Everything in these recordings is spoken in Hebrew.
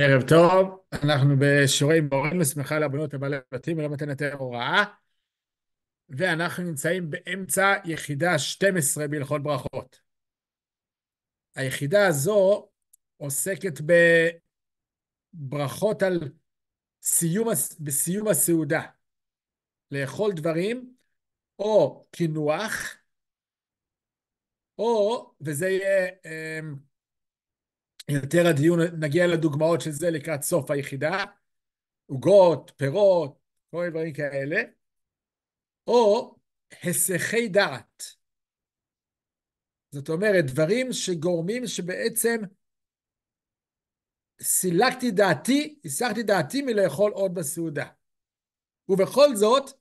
ערב טוב, אנחנו בשיעורי מורנו שמחה לרבנות לבעלי בתים ולא מתן יותר הוראה, ואנחנו נמצאים באמצע יחידה 12 בהלכות ברכות. היחידה הזו עוסקת בברכות על בסיום הסעודה, לאכול דברים או קינוח, או, וזה יהיה יותר הדיון, נגיע לדוגמאות של זה לקראת סוף היחידה, עוגות, פירות, כל מיני דברים כאלה, או הסחי דעת. זאת אומרת, דברים שגורמים שבעצם הסחתי דעתי מלאכול עוד בסעודה. ובכל זאת,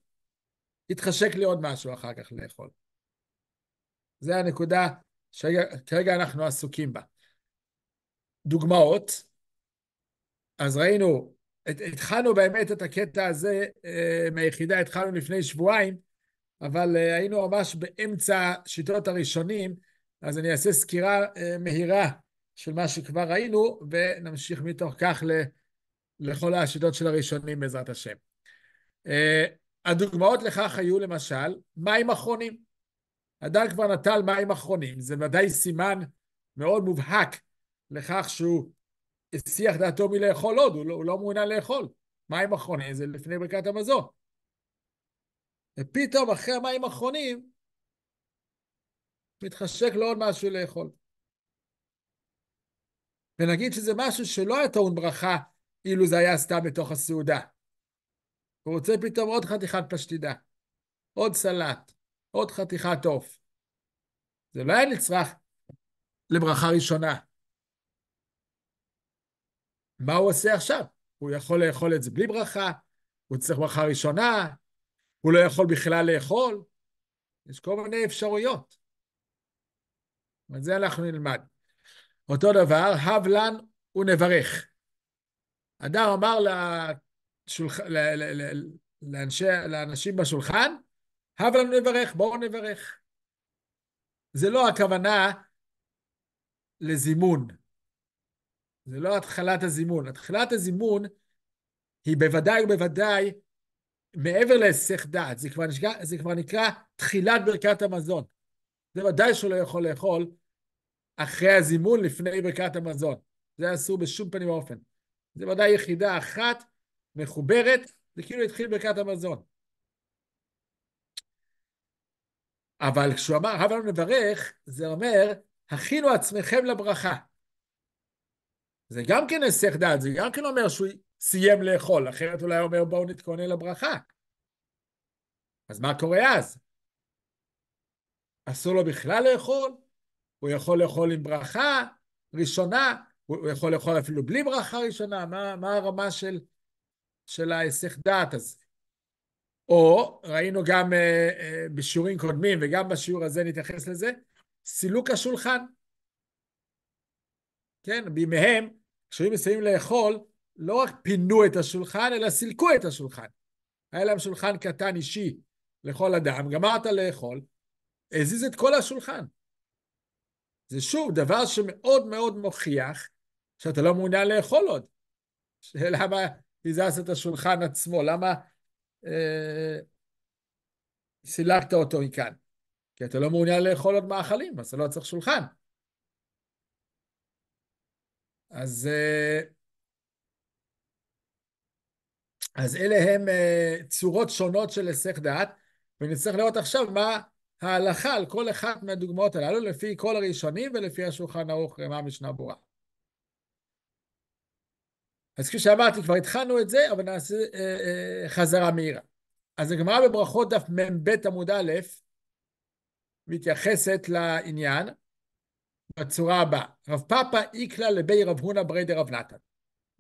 התחשק לי עוד משהו אחר כך לאכול. זה הנקודה שכרגע אנחנו עסוקים בה. דוגמאות, אז ראינו, התחלנו באמת את הקטע הזה מהיחידה, התחלנו לפני שבועיים, אבל היינו ממש באמצע שיטות הראשונים, אז אני אעשה סקירה מהירה של מה שכבר ראינו, ונמשיך מתוך כך לכל השיטות של הראשונים בעזרת השם. הדוגמאות לכך היו למשל מים אחרונים. אדם כבר נטל מים אחרונים, זה ודאי סימן מאוד מובהק לכך שהוא הסיח דעתו מלאכול עוד, הוא לא מעוניין לאכול. מים אחרונים זה לפני ברכת המזון. ופתאום אחרי המים האחרונים מתחשק לו עוד משהו לאכול. ונגיד שזה משהו שלא היה טעון ברכה אילו זה היה סתם בתוך הסעודה. הוא רוצה פתאום עוד חתיכת פשטידה, עוד סלט, עוד חתיכת עוף. זה לא היה נצרך לברכה ראשונה. מה הוא עושה עכשיו? הוא יכול לאכול את זה בלי ברכה, הוא צריך ברכה ראשונה, הוא לא יכול בכלל לאכול. יש כל מיני אפשרויות. על זה אנחנו נלמד. אותו דבר, הבלן ונברך. אדם אמר לאנשים בשולחן, הבלן ונברך, בואו נברך. זה לא הכוונה לזימון. זה לא התחלת הזימון. התחלת הזימון היא בוודאי ובוודאי מעבר להיסח דעת. זה כבר נקרא תחילת ברכת המזון. זה ודאי שהוא לא יכול לאכול אחרי הזימון לפני ברכת המזון. זה אסור בשום פנים ואופן. זה ודאי יחידה אחת מחוברת, זה כאילו התחיל ברכת המזון. אבל כשהוא אמר, הבה לנו נברך, זה אומר, הכינו עצמכם לברכה. זה גם כן היסח דעת, זה גם כן אומר שהוא סיים לאכול, אחרת אולי אומר בואו נתכונן לברכה. אז מה קורה אז? אסור לו בכלל לאכול? הוא יכול לאכול עם ברכה ראשונה, הוא יכול לאכול אפילו בלי ברכה ראשונה, מה הרמה של ההיסח דעת הזה? או ראינו גם בשיעורים קודמים, וגם בשיעור הזה נתייחס לזה, סילוק השולחן. כן, בימיהם, כשהיו מסיימים לאכול, לא רק פינו את השולחן, אלא סילקו את השולחן. היה להם שולחן קטן אישי לכל אדם, גמרת לאכול, הזיז את כל השולחן. זה שוב דבר שמאוד מאוד מוכיח שאתה לא מעוניין לאכול עוד. למה הזזת את השולחן עצמו? למה סילקת אותו מכאן? כי אתה לא מעוניין לאכול עוד מאכלים, אז אתה לא צריך שולחן. אז אלה הם צורות שונות של היסח דעת, ונצטרך לראות עכשיו מה ההלכה על כל אחת מהדוגמאות הללו, לפי כל הראשונים ולפי השולחן ערוך, מה המשנה ברורה. אז כפי שאמרתי, כבר התחלנו את זה, אבל נעשה חזרה מהירה. אז הגמרא בברכות דף מ"ב עמוד א', מתייחסת לעניין בצורה הבאה. רב פאפא איקלה לבי רב הונא ברי דרב נתן.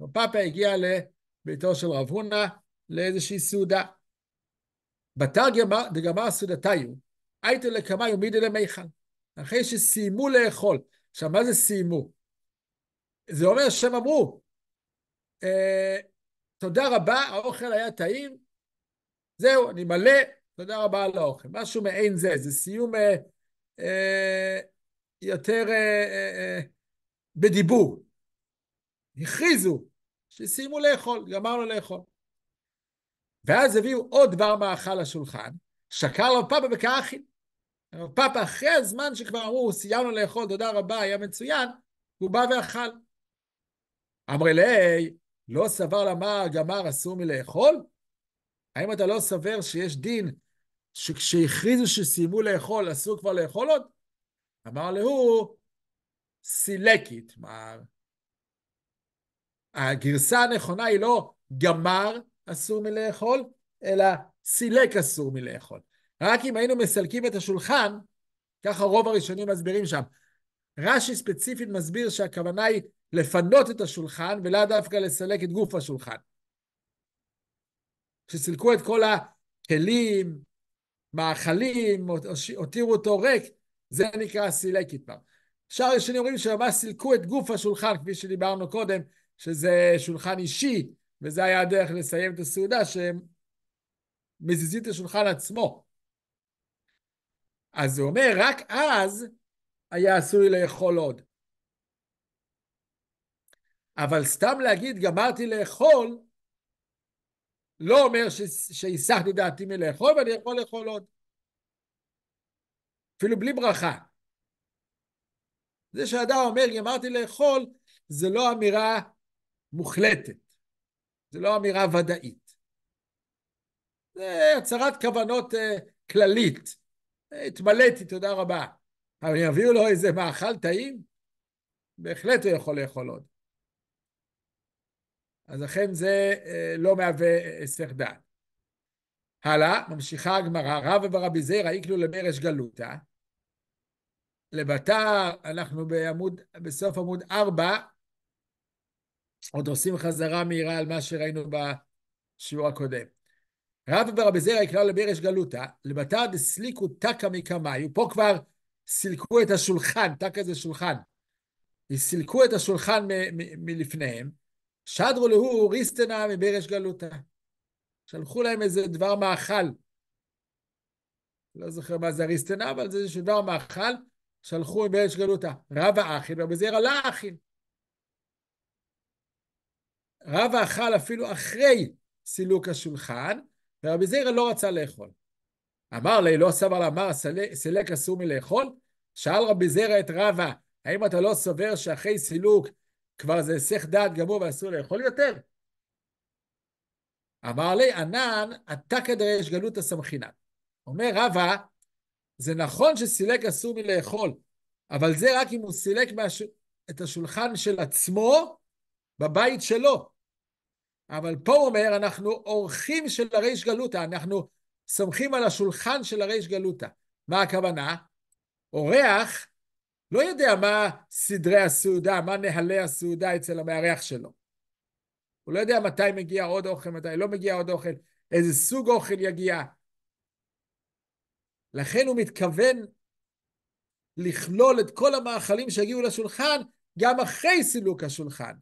רב פאפא הגיע לביתו של רב הונא לאיזושהי סעודה. בתרגימא דגמר סעודתיו, הייתו לקמאי ומידי למיכל. אחרי שסיימו לאכול. עכשיו, מה זה סיימו? זה אומר שהם אמרו, תודה רבה, האוכל היה טעים, זהו, אני מלא, תודה רבה על האוכל. משהו מעין זה, זה סיום יותר בדיבור. הכריזו שסיימו לאכול, גמרנו לאכול. ואז הביאו עוד דבר מאכל לשולחן, שקר לו פאפה וכאכיל. פאפה אחרי הזמן שכבר אמרו, סיימנו לאכול, תודה רבה, היה מצוין, הוא בא ואכל. אמרי לי, לא סבר למה גמר אסור מלאכול? האם אתה לא סבר שיש דין שכשהכריזו שסיימו לאכול, אסור כבר לאכול עוד? אמר לו, סילקית. הגרסה הנכונה היא לא גמר אסור מלאכול, אלא סילק אסור מלאכול. רק אם היינו מסלקים את השולחן, ככה רוב הראשונים מסבירים שם. רש"י ספציפית מסביר שהכוונה היא לפנות את השולחן, ולא דווקא לסלק את גוף השולחן. כשסילקו את כל הכלים, מאכלים, הותירו אותו ריק, זה נקרא סילק כבר. שאר הראשונים אומרים שממש סילקו את גוף השולחן, כפי שדיברנו קודם, שזה שולחן אישי, וזה היה הדרך לסיים את הסעודה, שהם מזיזים את השולחן עצמו. אז הוא אומר, רק אז היה עשוי לאכול עוד. אבל סתם להגיד, גמרתי לאכול, לא אומר שהיסחתי דעתי מלאכול, ואני יכול לאכול עוד. אפילו בלי ברכה. זה שאדם אומר, גמרתי לאכול, זה לא אמירה מוחלטת. זה לא אמירה ודאית. זה הצהרת כוונות כללית. התמלאתי, תודה רבה. אבל יביאו לו איזה מאכל טעים, בהחלט הוא יכול לאכול עוד. אז לכן זה לא מהווה היסח דעת. הלאה, ממשיכה הגמרא, רבא ורבי זירא איקלו למרש גלותא. לבתר, אנחנו בסוף עמוד 4, עוד עושים חזרה מהירה על מה שראינו בשיעור הקודם. רבא ורבי זירא איקלו למרש גלותא, לבתר דסליקו תקא מקמיו, פה כבר סילקו את השולחן, תקא זה שולחן, סילקו את השולחן מלפניהם, שדרו להו ריסטנה מברש גלותא. שלחו להם איזה דבר מאכל. לא זוכר מה זה ריסטנה, אבל זה איזה דבר מאכל, שלחו מברש גלותא. רבא אכיל, ורבי זירא לא אכיל. רבא אכל אפילו אחרי סילוק השולחן, ורבי זירא לא רצה לאכול. אמר לי, לא סבר לאמר, סילק אסור מלאכול? שאל רבי זירא את רבא, האם אתה לא סובר שאחרי סילוק כבר זה היסח דעת גמור ואסור לאכול יותר? אמר לי, ענן, אתה כדרש גלותא סמכינן. אומר רבא, זה נכון שסילק אסור מלאכול, אבל זה רק אם הוא סילק את השולחן של עצמו בבית שלו. אבל פה הוא אומר, אנחנו אורחים של הריש גלותא, אנחנו סומכים על השולחן של הריש גלותא. מה הכוונה? אורח לא יודע מה סדרי הסעודה, מה נהלי הסעודה אצל המארח שלו. הוא לא יודע מתי מגיע עוד אוכל, מתי לא מגיע עוד אוכל, איזה סוג אוכל יגיע. לכן הוא מתכוון לכלול את כל המאכלים שהגיעו לשולחן, גם אחרי סילוק השולחן.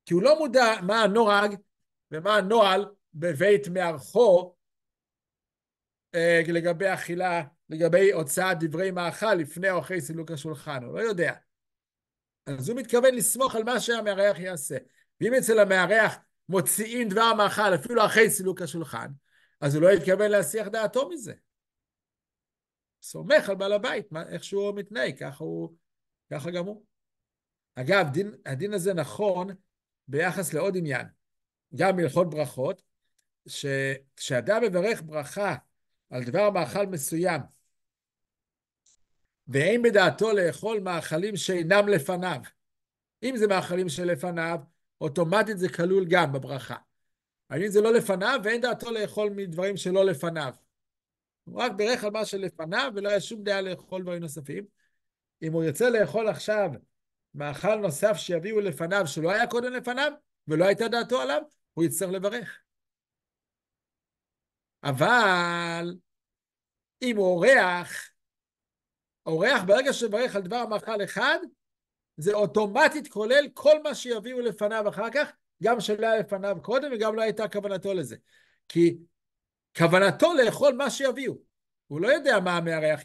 כי הוא לא מודע מה הנוהג ומה הנוהל בבית מארחו לגבי אכילה, לגבי הוצאת דברי מאכל לפני או אחרי סילוק השולחן, הוא לא יודע. אז הוא מתכוון לסמוך על מה שהמארח יעשה. ואם אצל המארח מוציאים דבר מאכל אפילו אחרי סילוק השולחן, אז הוא לא יתכוון להסיח דעתו מזה. סומך על בעל הבית, איך שהוא מתנהג, ככה גם הוא. אגב, הדין הזה נכון ביחס לעוד עניין, גם בהלכות ברכות, שכשאדם מברך ברכה על דבר מאכל מסוים, ואין בדעתו לאכול מאכלים שאינם לפניו, אם זה מאכלים שלפניו, אוטומטית זה כלול גם בברכה. אבל אם זה לא לפניו, ואין דעתו לאכול מדברים שלא לפניו. הוא רק ברך על מה שלפניו, ולא היה שום דעה לאכול דברים נוספים. אם הוא ירצה לאכול עכשיו מאכל נוסף שיביאו לפניו, שלא היה קודם לפניו, ולא הייתה דעתו עליו, הוא יצטרך לברך. אבל אם הוא אורח ברגע שברך על דבר מאכל אחד, זה אוטומטית כולל כל מה שיביאו לפניו אחר כך, גם שלא היה לפניו קודם, וגם לא הייתה כוונתו לזה. כי כוונתו לאכול מה שיביאו. הוא לא יודע מה המארח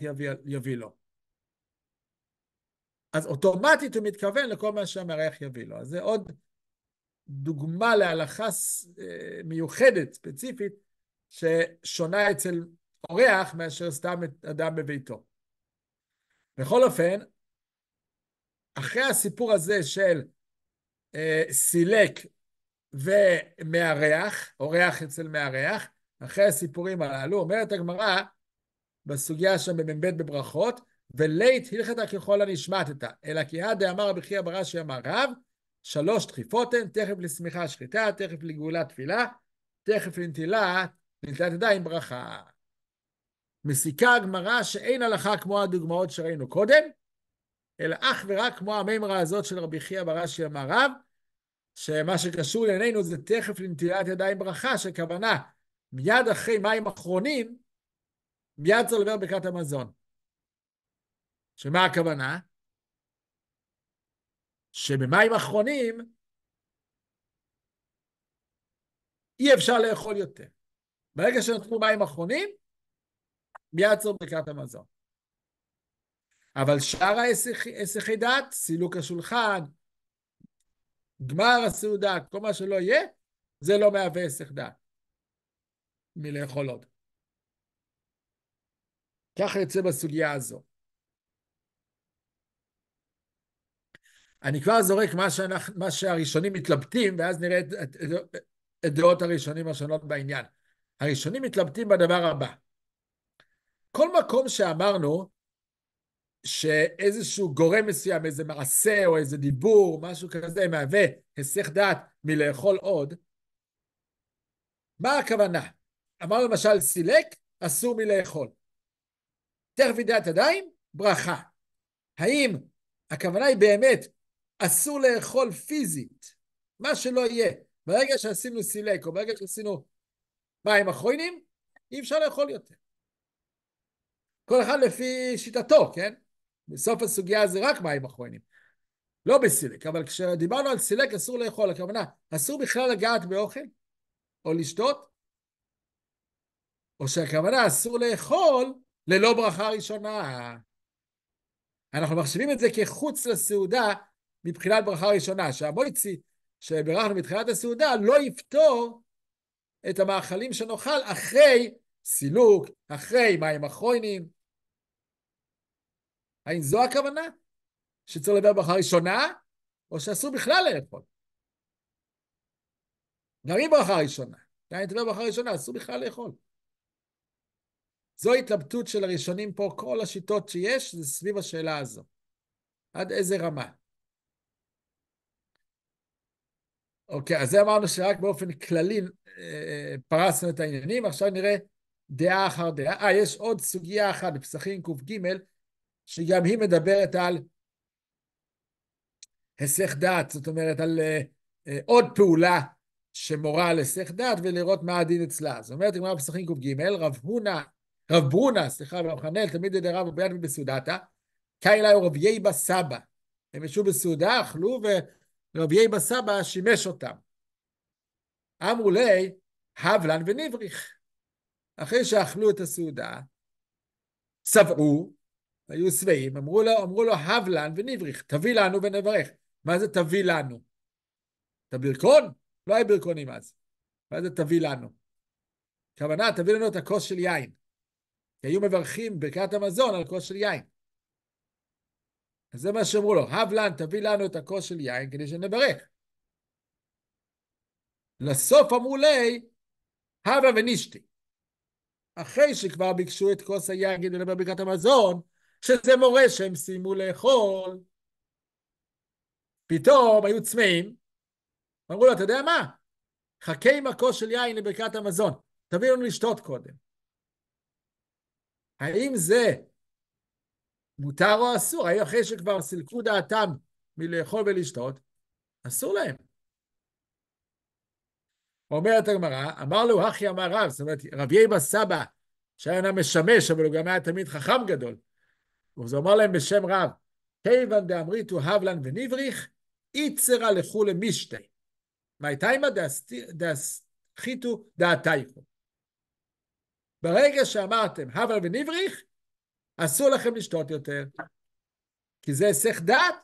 יביא לו. אז אוטומטית הוא מתכוון לכל מה שהמארח יביא לו. אז זה עוד דוגמה להלכה מיוחדת, ספציפית, ששונה אצל אורח מאשר סתם אדם בביתו. בכל אופן, אחרי הסיפור הזה של סילק ומארח, אורח אצל מארח, אחרי הסיפורים הללו, אומרת הגמרא בסוגיה שם במ"ב בברכות, ולית הלכתה ככל הנשמטתה, אלא כי דאמר רבי חייא בר אשי אמר רב, 3 דחיפות הן, תכף לשמיכה שחיטה, תכף לגאולה תפילה, תכף לנטילת ידיים ברכה. מסיקה הגמרא שאין הלכה כמו הדוגמאות שראינו קודם, אלא אך ורק כמו המימרה הזאת של רבי חייא בר אשי אמר רב, שמה שקשור לעינינו זה תכף לנטילת ידיים ברכה, שכוונה מיד אחרי מים אחרונים, מיד צריך לדבר ברכת המזון. שמה הכוונה? שבמים אחרונים אי אפשר לאכול יותר. ברגע שנתנו מים אחרונים, מיד צריך ברכת המזון. אבל שאר הסחי דעת, סילוק השולחן, גמר הסעודה, כל מה שלא יהיה, זה לא מהווה הסח דעת מלאכול עוד. ככה יוצא בסוגיה הזו. אני כבר זורק מה שהראשונים מתלבטים, ואז נראה את דעות הראשונים השונות בעניין. הראשונים מתלבטים בדבר הבא. כל מקום שאמרנו שאיזשהו גורם מסוים, איזה מעשה או איזה דיבור, משהו כזה, מהווה הסח דעת מלאכול עוד, מה הכוונה? אמרנו למשל סילק, אסור מלאכול. תכף ידיעת ידיים, ברכה. האם הכוונה היא באמת אסור לאכול פיזית, מה שלא יהיה. ברגע שעשינו סילק, או ברגע שעשינו מים אחרונים, אי אפשר לאכול יותר. כל אחד לפי שיטתו, כן? בסוף הסוגיה זה רק מים אחרונים. לא בסילק, אבל כשדיברנו על סילק אסור לאכול, הכוונה, אסור בכלל לגעת באוכל, או לשתות, או שהכוונה אסור לאכול ללא ברכה ראשונה. אנחנו מחשיבים את זה כחוץ לסעודה, מבחינת ברכה ראשונה, שהמויצי שברכנו בתחילת הסעודה לא יפתור את המאכלים שנאכל אחרי סילוק, אחרי מים אחרונים. האם זו הכוונה? שצריך לדבר ברכה ראשונה, או שאסור בכלל לאכול? גם אם ברכה ראשונה, גם אם תדבר ברכה ראשונה, אסור בכלל לאכול. זו התלבטות של הראשונים פה, כל השיטות שיש, זה סביב השאלה הזו. עד איזה רמה? אוקיי, אז זה אמרנו שרק באופן כללי פרסנו את העניינים, עכשיו נראה דעה אחר דעה. יש עוד סוגיה אחת בפסחים ק"ג, שגם היא מדברת על הסח דעת, זאת אומרת על עוד פעולה שמורה על הסח דעת, ולראות מה הדין אצלה. זאת אומרת, הגמרא בפסחים ק"ג, רב ברונה, ורב חננאל, תלמידי דרב וביד בסעודתא, קאי אליו רב יייבא סבא. הם ישבו בסעודה, אכלו, ורב יייבא סבא שימש אותם. אמרו לי, הבלן ונבריך. אחרי שאכלו את הסעודה, שבעו, היו שבעים, אמרו לו, הבלן ונבריך, תביא לנו ונברך. מה זה תביא לנו? את הברכון? לא היה ברכונים אז. מה זה תביא לנו? כוונה, תביא לנו את הכוס של יין. כי היו מברכים ברכת המזון על כוס של יין. אז זה מה שאמרו לו, הבלן, תביא לנו את הכוס של יין כדי שנברך. לסוף אמרו לי, הבה ונשתי. אחרי שכבר ביקשו את כוס היין כדי לדבר ברכת המזון, שזה מורה שהם סיימו לאכול, פתאום היו צמאים, אמרו לו, אתה יודע מה? חכה עם הכוס של יין לברכת המזון, תביא לנו לשתות קודם. האם זה מותר או אסור? האם אחרי שכבר סילקו דעתם מלאכול ולשתות, אסור להם. אומרת הגמרא, אמר לו, אחי אמר רב, זאת אומרת, רב יייבא סבא, שהיה משמש, אבל הוא גם היה תמיד חכם גדול. אז הוא אמר להם בשם רב, כיוון דאמריתו הבלן ונבריך, איצרה לכו למשתה. מהייתיימה דאסחיתו דעתייכו. ברגע שאמרתם הבל ונבריך, אסור לכם לשתות יותר. כי זה הסח דעת,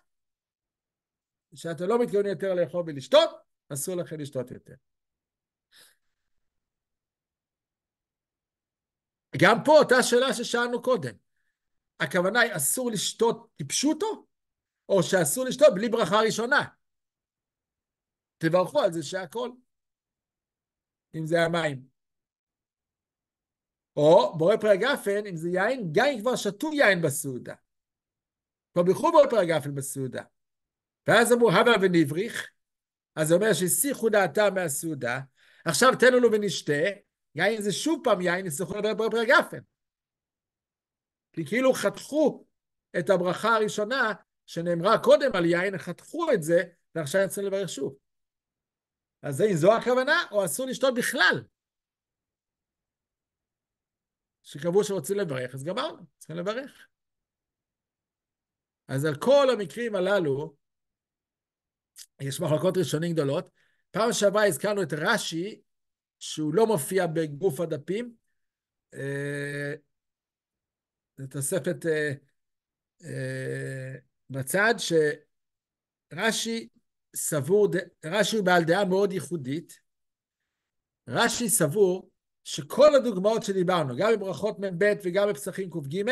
שאתה לא מתכוון יותר לאכול ולשתות, אסור לכם לשתות יותר. גם פה אותה שאלה ששאלנו קודם. הכוונה היא אסור לשתות כפשוטו, או שאסור לשתות בלי ברכה ראשונה. תברכו על זה שהכל, אם זה המים. או בורא פרי הגפן, אם זה יין, גם אם כבר שתו יין בסעודה. כבר בירכו בורא פרי הגפן בסעודה. ואז אמרו הווה ונבריך, אז זה אומר שהסיחו דעתם מהסעודה, עכשיו תנו לו ונשתה, יין זה שוב פעם יין, יצטרכו לדבר בורא פרי הגפן. כי כאילו חתכו את הברכה הראשונה, שנאמרה קודם על יין, חתכו את זה, ועכשיו יצא לברך שוב. אז האם זו הכוונה, או אסור לשתות בכלל? שקבעו שרוצים לברך, אז גמרנו, צריכים לברך. אז על כל המקרים הללו, יש מחלוקות ראשונים גדולות. פעם שעברה הזכרנו את רש"י, שהוא לא מופיע בגוף הדפים, זה תוספת בצד, שרש"י סבור, רש"י הוא בעל דעה מאוד ייחודית, רש"י סבור שכל הדוגמאות שדיברנו, גם בברכות מ"ב וגם בפסחים ק"ג,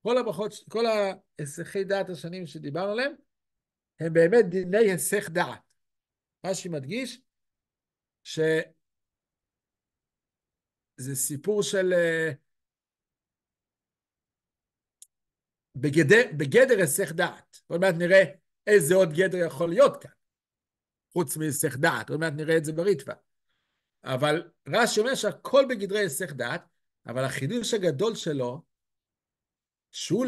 כל הברכות, כל ההסחי דעת השנים שדיברנו עליהם, הם באמת דיני היסח דעת. רש"י מדגיש שזה סיפור של בגדר היסח דעת. עוד מעט נראה איזה עוד גדר יכול להיות כאן, חוץ מהיסח דעת. עוד מעט נראה את זה בריטב"א. אבל רש"י אומר שהכל בגדרי היסח דעת, אבל החידוש הגדול שלו, שהוא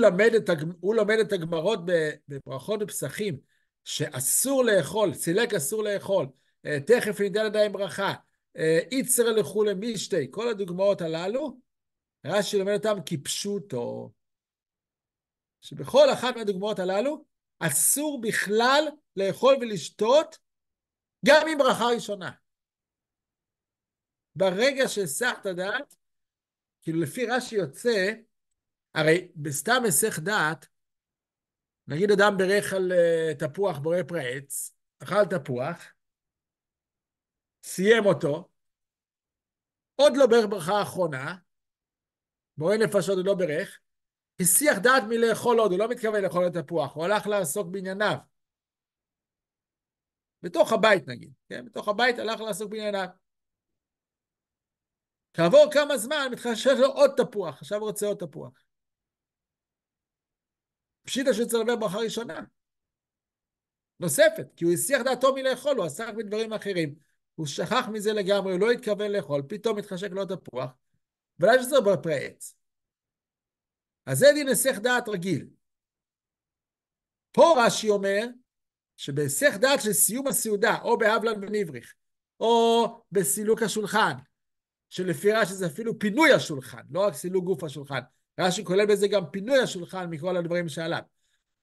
למד את הגמרות בברכות ופסחים, שאסור לאכול, סילק אסור לאכול, תכף ניתן ידיים ברכה, איצר לכולי משתי, כל הדוגמאות הללו, רש"י למד אותם כפשוטו, שבכל אחת מהדוגמאות הללו, אסור בכלל לאכול ולשתות, גם עם ברכה ראשונה. ברגע שהסחת דעת, כאילו לפי רש"י יוצא, הרי בסתם היסח דעת, נגיד אדם ברך על תפוח בורא פרי עץ, אכל תפוח, סיים אותו, עוד לא ברך ברכה האחרונה, בורא נפשות הוא לא ברך, הסיח דעת מלאכול עוד, הוא לא מתכוון לאכול את תפוח, הוא הלך לעסוק בענייניו. בתוך הבית נגיד, כן? בתוך הבית הלך לעסוק בענייניו. כעבור כמה זמן מתחשב לו עוד תפוח, עכשיו הוא רוצה עוד תפוח. פשיטא שצריך לדבר ברכה ראשונה. נוספת, כי הוא הסיח דעתו מלאכול, הוא עסק בדברים אחרים. הוא שכח מזה לגמרי, הוא לא התכוון לאכול, פתאום מתחשק לו תפוח, ולא שצריך בפרי עץ. אז זה דין היסח דעת רגיל. פה רש"י אומר, שבהיסח דעת של סיום הסעודה, או בהבלן ונבריך, או בסילוק השולחן, שלפי רש"י זה אפילו פינוי השולחן, לא רק סילוק גוף השולחן, רש"י כולל בזה גם פינוי השולחן מכל הדברים שעליו,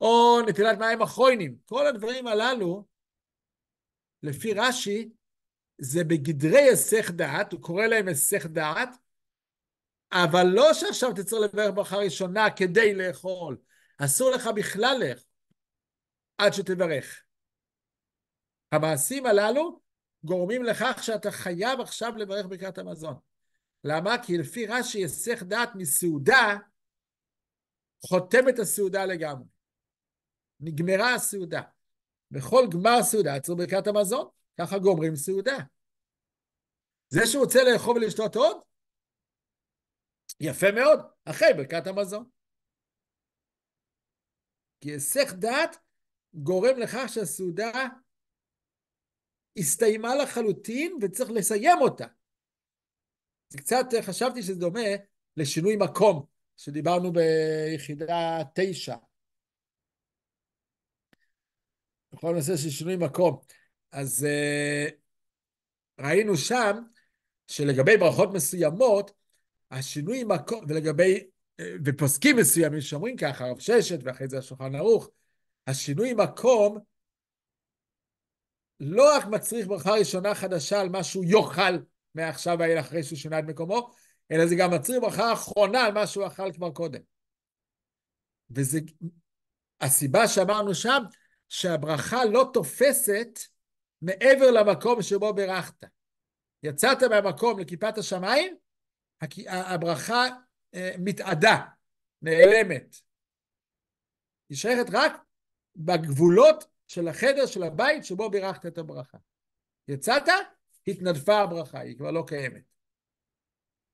או נטילת מים אחרונים, כל הדברים הללו, לפי רש"י, זה בגדרי היסח דעת, הוא קורא להם היסח דעת, אבל לא שעכשיו תצטרך לברך ברכה ראשונה כדי לאכול, אסור לך בכלל לאכול, עד שתברך. המעשים הללו גורמים לכך שאתה חייב עכשיו לברך ברכת המזון. למה? כי לפי רש"י היסח דעת מסעודה, חותם את הסעודה לגמרי. נגמרה הסעודה. בכל גמר סעודה צריך ברכת המזון, ככה גומרים סעודה. זה שהוא רוצה לאכול ולשתות עוד, יפה מאוד, אחרי ברכת המזון. כי היסח דעת גורם לכך שהסעודה הסתיימה לחלוטין וצריך לסיים אותה. זה קצת חשבתי שזה דומה לשינוי מקום, שדיברנו ביחידה 9. בכל נושא של שינוי מקום. אז ראינו שם שלגבי ברכות מסוימות, השינוי מקום, ופוסקים מסוימים שאומרים ככה, הרב ששת ואחרי זה השולחן ערוך, השינוי מקום לא רק מצריך ברכה ראשונה חדשה על מה שהוא יאכל מעכשיו ואילך אחרי שהוא שינה את מקומו, אלא זה גם מצריך ברכה אחרונה על מה שהוא אכל כבר קודם. וזה הסיבה שאמרנו שם, שהברכה לא תופסת מעבר למקום שבו ברכת. יצאת מהמקום לכיפת השמיים, הברכה מתאדה, נעלמת. היא שייכת רק בגבולות של החדר, של הבית, שבו בירכת את הברכה. יצאת, התנדפה הברכה, היא כבר לא קיימת.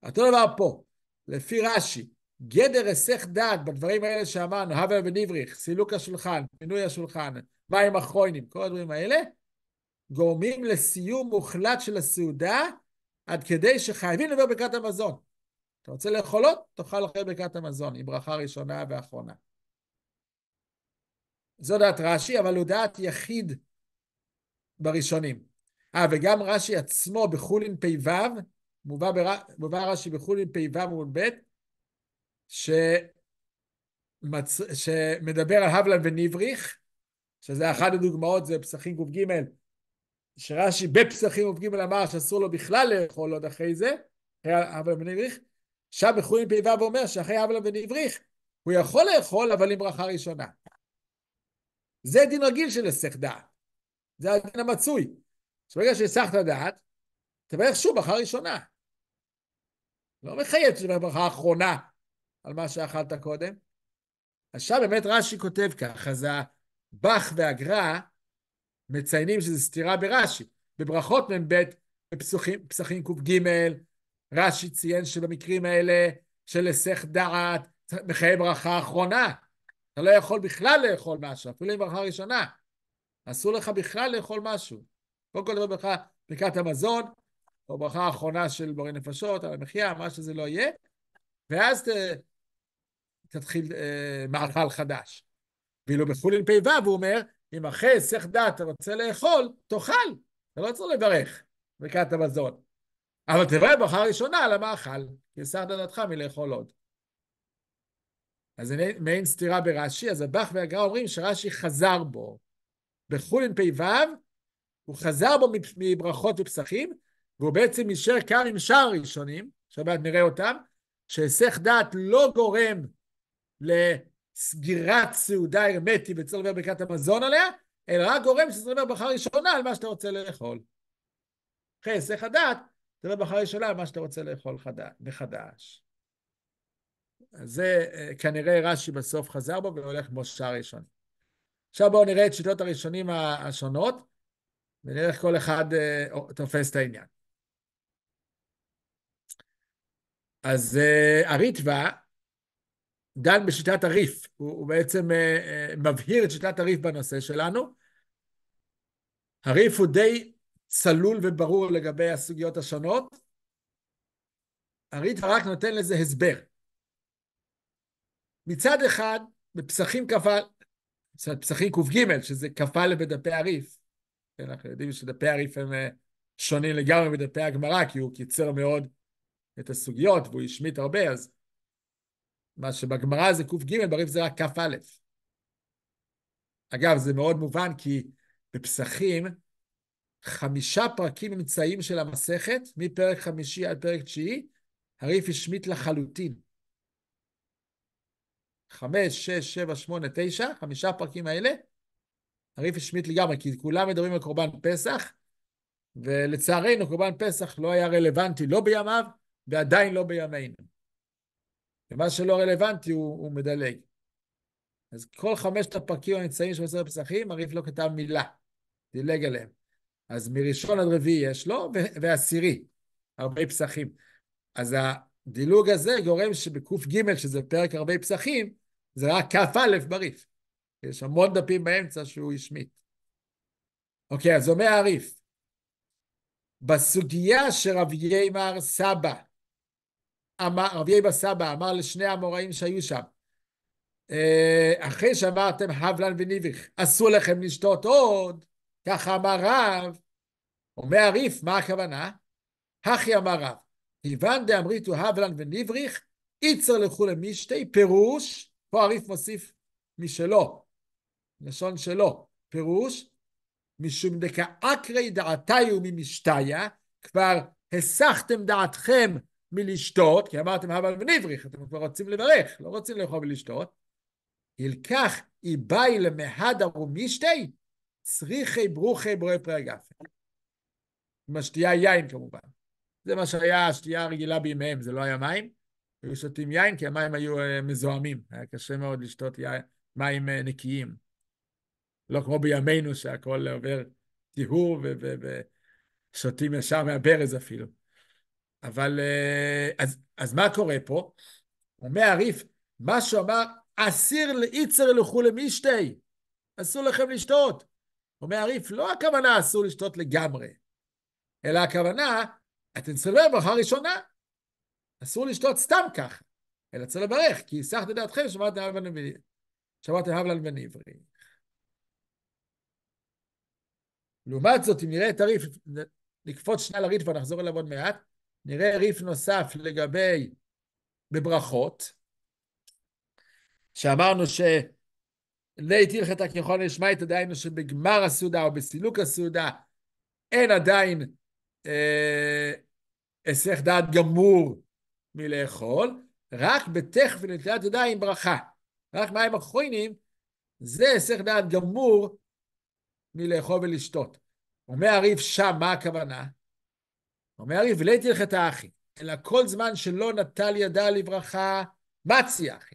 אותו דבר פה, לפי רש"י, גדר היסח דעת בדברים האלה שאמרנו, הבל ונבריך, סילוק השולחן, פינוי השולחן, מים אחרונים, כל הדברים האלה, גורמים לסיום מוחלט של הסעודה, עד כדי שחייבים לעבור ברכת המזון. אתה רוצה לאכולות? תאכל לאכול ברכת המזון, היא ברכה ראשונה ואחרונה. זו דעת רש"י, אבל הוא דעת יחיד בראשונים. וגם רש"י עצמו בחולין פ"ו, מובא רש"י בחולין פ"ו עמוד ב', שמדבר על הבלן ונבריך, שזה אחת הדוגמאות, זה פסחים ק"ג, שרש"י בפסחים ק"ג אמר שאסור לו בכלל לאכול עוד אחרי זה, אחרי הבלן ונבריך, שם בחולין פ"ו אומר שאחרי הבלן ונבריך, הוא יכול לאכול אבל עם ברכה ראשונה. זה דין רגיל של היסח דעת, זה הדין המצוי. שברגע שהיסחת דעת, תברך שוב ברכה ראשונה. לא מחייב שתברך ברכה אחרונה על מה שאכלת קודם. אז שם באמת רש"י כותב כך, אז הבח והגר"א מציינים שזה סתירה ברש"י. בברכות מ"ב, בפסחים ק"ג, רש"י ציין שבמקרים האלה של היסח דעת, מחייב ברכה אחרונה. אתה לא יכול בכלל לאכול משהו, אפילו עם ברכה ראשונה. אסור לך בכלל לאכול משהו. קודם כל דבר ברכה ברכת המזון, או ברכה האחרונה של בורא נפשות, על המחיה, מה שזה לא יהיה, ואז תתחיל מאכל חדש. ואילו בחולין פ"ו הוא אומר, אם אחרי היסח דעת אתה רוצה לאכול, תאכל. אתה לא צריך לברך ברכת המזון. אבל תברך ברכה ראשונה על המאכל, כי הסרת דעתך מלאכול עוד. אז זה מעין סתירה ברש"י, אז הבח והגר"א אומרים שרש"י חזר בו. בחולין פ"ו הוא חזר בו מברכות ופסחים, והוא בעצם יישר קו עם שאר הראשונים, שעוד נראה אותם, שהיסח דעת לא גורם לסגירת סעודה הרמטית וצריך לדבר ברכת המזון עליה, אלא רק גורם שצריך לדבר ברכה ראשונה על מה שאתה רוצה לאכול. אחרי היסח הדעת, תדבר ברכה ראשונה על מה שאתה רוצה לאכול מחדש. אז זה כנראה רש"י בסוף חזר בו והולך כמו שאר הראשונים. עכשיו בואו נראה את שיטות הראשונים השונות, ונראה איך כל אחד תופס את העניין. אז הריטב"א דן בשיטת הריף, הוא בעצם מבהיר את שיטת הריף בנושא שלנו. הריף הוא די צלול וברור לגבי הסוגיות השונות. הריטב"א רק נותן לזה הסבר. מצד אחד, בפסחים פסחים ק"ג, שזה כ"א בדפי הריף, אנחנו יודעים שדפי הריף הם שונים לגמרי מדפי הגמרא, כי הוא קיצר מאוד את הסוגיות, והוא השמיט הרבה, אז מה שבגמרא זה ק"ג, בריף זה רק כ"א. אגב, זה מאוד מובן, כי בפסחים, 5 פרקים נמצאים של המסכת, מפרק 5 עד פרק 9, הריף השמיט לחלוטין. 5, 6, 7, 8, 9, 5 פרקים האלה, הריף השמיט לגמרי, כי כולם מדברים על קורבן פסח, ולצערנו קורבן פסח לא היה רלוונטי לא בימיו, ועדיין לא בימינו. ומה שלא רלוונטי הוא מדלג. אז כל 5 הפרקים הנמצאים של מסכת פסחים, הריף לא כתב מילה, דילג עליהם. אז מראשון עד רביעי יש לו, ועשירי, 40 פסחים. אז הדילוג הזה גורם שבק"ג, שזה פרק 40 פסחים, זה רק כ"א בריף. יש המון דפים באמצע שהוא השמיט. אוקיי, אז אומר הריף, בסוגיה שרב יימר סבא, רב יימר סבא אמר לשני האמוראים שהיו שם, אחרי שאמרתם הבלן ונבריך, אסור לכם לשתות עוד, ככה אמר רב, אומר הריף, מה הכוונה? הכי אמר רב, כיוון דאמריתו הבלן ונבריך, איצר לכו למשתי, פירוש, פה הריף מוסיף משלו, לשון שלו, פירוש, משום דקאקרי דעתיו ממשתיה, כבר הסחתם דעתכם מלשתות, כי אמרתם הבל ונבריך, אתם כבר רוצים לברך, לא רוצים לאכול ולשתות, ילקח איבאי למהדר ומשתי, צריכי ברוכי בורא פרי הגפן. עם השתייה יין כמובן. זה מה שהיה השתייה הרגילה בימיהם, זה לא היה מים. היו שותים יין כי המים היו מזוהמים. היה קשה מאוד לשתות מים נקיים. לא כמו בימינו שהכל עובר טיהור ושותים ישר מהברז אפילו. אבל אז מה קורה פה? אומר הריף, מה שהוא אמר, אסיר לאיצר לכו למשתי, אסור לכם לשתות. אומר הריף, לא הכוונה אסור לשתות לגמרי, אלא הכוונה, אתם צריכים לברך ברכה ראשונה, אסור לשתות סתם ככה, אלא צריך לברך, כי הסחת דעתכם שמעתם הבלן ונברי. לעומת זאת, אם נראה את הריף, נקפוץ שנייה לריף ונחזור אליו עוד מעט, נראה ריף נוסף לגבי בברכות, שאמרנו שלית הלכתה ככל נשמעית, דהיינו שבגמר הסעודה או בסילוק הסעודה אין עדיין היסח דעת גמור מלאכול, רק בתכף ונטילת ידיים ברכה. רק מים אחרונים זה היסח דעת גמור מלאכול ולשתות. אומר הריף שם, מה הכוונה? אומר הריף, ולית הלכתה אחי, אלא כל זמן שלא נטל ידה לברכה, מצי אחי.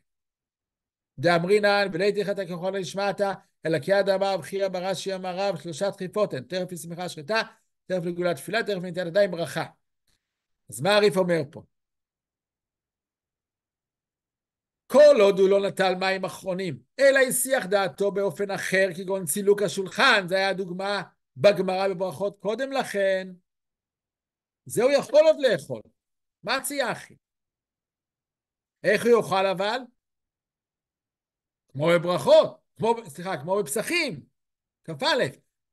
דאמרינן, ולית הלכתה ככל נשמעת, אלא כיד אמר בחירה ברש"י אמר רב, 3 דחיפות הן, תכף לשמחה שחיטה, תכף לגאולת תפילה, תכף נטילת ידיים ברכה. אז מה הריף אומר פה? כל עוד הוא לא נטל מים אחרונים, אלא הסיח דעתו באופן אחר, כגון צילוק השולחן, זה היה דוגמה בגמרא בברכות קודם לכן, זהו יכול עוד לאכול. מה צייה אחי? איך הוא יאכל אבל? כמו בברכות, כמו בפסחים, כ"א,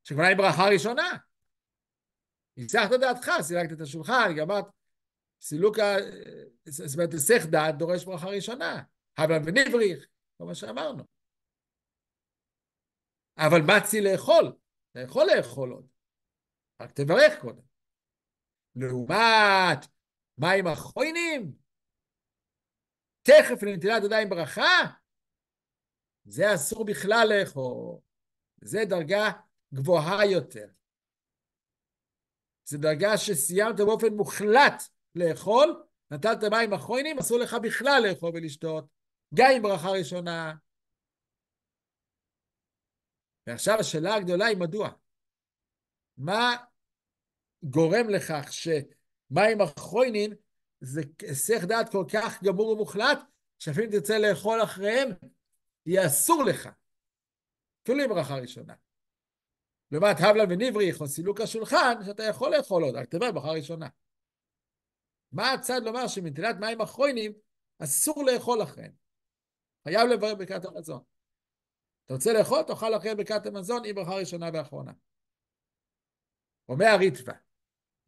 שכבר היא ברכה ראשונה. הסיחת דעתך, סילקת את השולחן, גמרת, סילוק, זאת אומרת, היסח דעת דורש ברכה ראשונה. הבלן ונבריך, כמו מה שאמרנו. אבל מה צי לאכול? אתה יכול לאכול עוד. רק תברך קודם. לעומת מים אחרונים, תכף לנטילת ידיים ברכה, זה אסור בכלל לאכול. זה דרגה גבוהה יותר. זה דרגה שסיימת באופן מוחלט לאכול, נטלת מים אחרונים, אסור לך בכלל לאכול ולשתות. גם עם ברכה ראשונה. ועכשיו השאלה הגדולה היא מדוע? מה גורם לכך שמים אחרונים זה היסח דעת כל כך גמור ומוחלט, שאפילו תרצה לאכול אחריהם, יהיה אסור לך. אפילו עם ברכה ראשונה. לעומת הבלן ונבריך או סילוק השולחן, שאתה יכול לאכול עוד, רק תברך ברכה ראשונה. מה הצד לומר שמנטילת מים אחרונים אסור לאכול אחריהם? חייב לברך ברכת המזון. אתה רוצה לאכול, תאכל אחרי ברכת המזון עם ברכה ראשונה ואחרונה. אומר הריטב"א,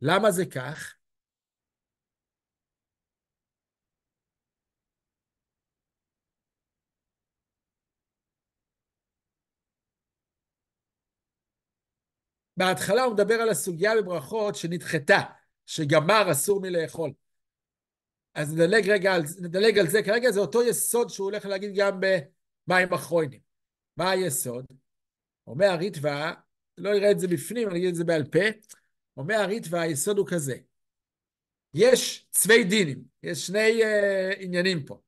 למה זה כך? בהתחלה הוא מדבר על הסוגיה בברכות שנדחתה, שגמר אסור מלאכול. אז נדלג על זה כרגע, זה אותו יסוד שהוא הולך להגיד גם במים אחרונים. מה היסוד? אומר הריטב"א, לא יראה את זה בפנים, אני אגיד את זה בעל פה, אומר הריטב"א, היסוד הוא כזה. יש צווי דינים, יש שני עניינים פה.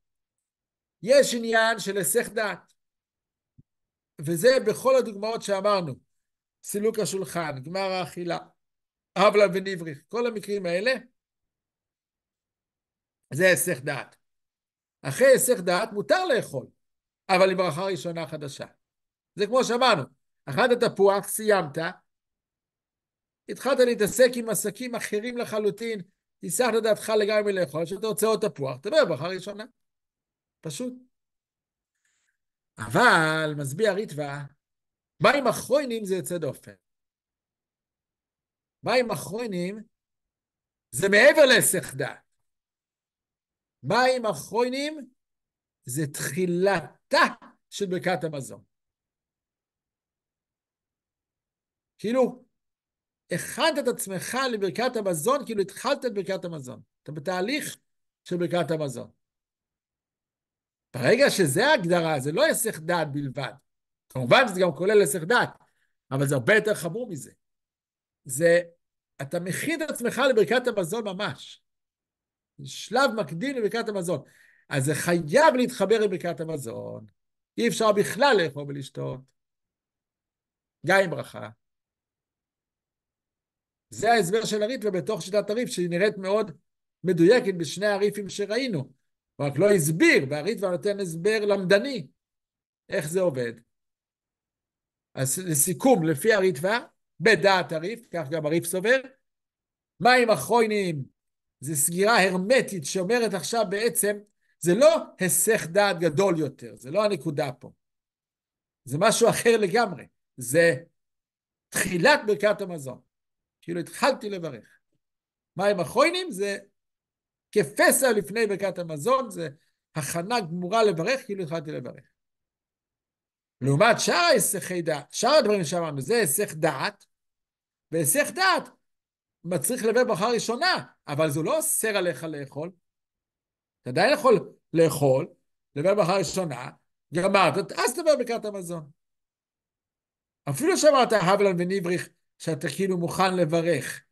יש עניין של היסח דעת, וזה בכל הדוגמאות שאמרנו, סילוק השולחן, גמר האכילה, הבלן ונבריך, כל המקרים האלה, זה היסח דעת. אחרי היסח דעת מותר לאכול, אבל עם ברכה ראשונה חדשה. זה כמו שאמרנו, אכלת תפוח, סיימת, התחלת להתעסק עם עסקים אחרים לחלוטין, היסחת דעתך לגמרי לאכול, שאתה רוצה עוד תפוח, תדבר ברכה ראשונה. פשוט. אבל מסביר הריטב"א, מים אחרונים זה יוצא דופן. מים אחרונים זה מעבר להיסח דעת. מים אחרונים זה תחילתה של ברכת המזון. כאילו, הכנת את עצמך לברכת המזון, כאילו התחלת את ברכת המזון. אתה בתהליך של ברכת המזון. ברגע שזה ההגדרה, זה לא היסח דעת בלבד. כמובן שזה גם כולל היסח דעת, אבל זה הרבה יותר חמור מזה. אתה מכין את עצמך לברכת המזון ממש. שלב מקדים לברכת המזון. אז זה חייב להתחבר לברכת המזון. אי אפשר בכלל לאכול ולשתות. גם עם ברכה. זה ההסבר של הריטב"א בתוך שיטת הריף, שהיא נראית מאוד מדויקת בשני הריפים שראינו. הוא רק לא הסביר, והריטב"א נותן הסבר למדני. איך זה עובד? אז לסיכום, לפי הריטב"א, בדעת הריף, כך גם הריף סובר, מים אחרונים זה סגירה הרמטית שאומרת עכשיו בעצם, זה לא היסח דעת גדול יותר, זה לא הנקודה פה. זה משהו אחר לגמרי. זה תחילת ברכת המזון. כאילו התחלתי לברך. מים אחרונים זה כפסע לפני ברכת המזון, זה הכנה גמורה לברך, כאילו התחלתי לברך. לעומת שאר היסחי דעת, שאר הדברים שאמרנו, זה היסח דעת, והיסח דעת מצריך לברך ברכה ראשונה, אבל זה לא אוסר עליך לאכול. אתה עדיין יכול לאכול, לברך ברכה ראשונה, גמרת, אז תברך ברכת המזון. אפילו שאמרת הבלן ונבריך, שאתה כאילו מוכן לברך.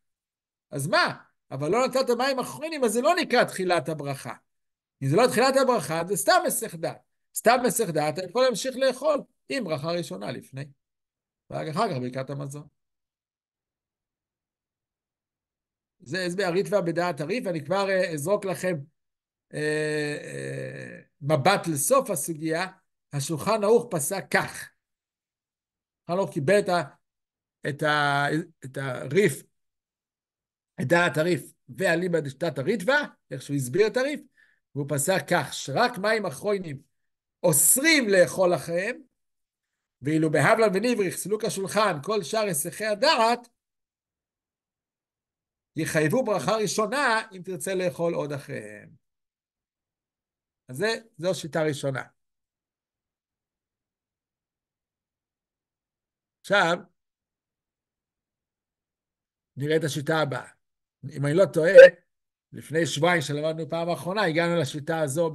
אז מה? אבל לא נתת מים אחרונים, אז זה לא נקרא תחילת הברכה. אם זה לא תחילת הברכה, זה סתם מסך דעת. סתם מסך דעת, אתה יכול להמשיך לאכול עם ברכה ראשונה לפני. ורק אחר כך ברכת המזון. זה הסבר הריטב"א בדעת הריף, ואני כבר אזרוק לכם מבט לסוף הסוגיה. השולחן ערוך פסק כך. השולחן ערוך קיבל את הריף, את דעת הריף, ואליבא דשיטת הריטב"א, איך שהוא הסביר את הריף, והוא פסק כך, שרק מים אחרונים אוסרים לאכול אחריהם, ואילו בהבלן ונבריך, סילוק השולחן, כל שאר היסחי הדעת, יחייבו ברכה ראשונה אם תרצה לאכול עוד אחריהם. אז זו שיטה ראשונה. עכשיו, נראה את השיטה הבאה. אם אני לא טועה, לפני שבועיים שלמדנו פעם האחרונה, הגענו לשיטה הזו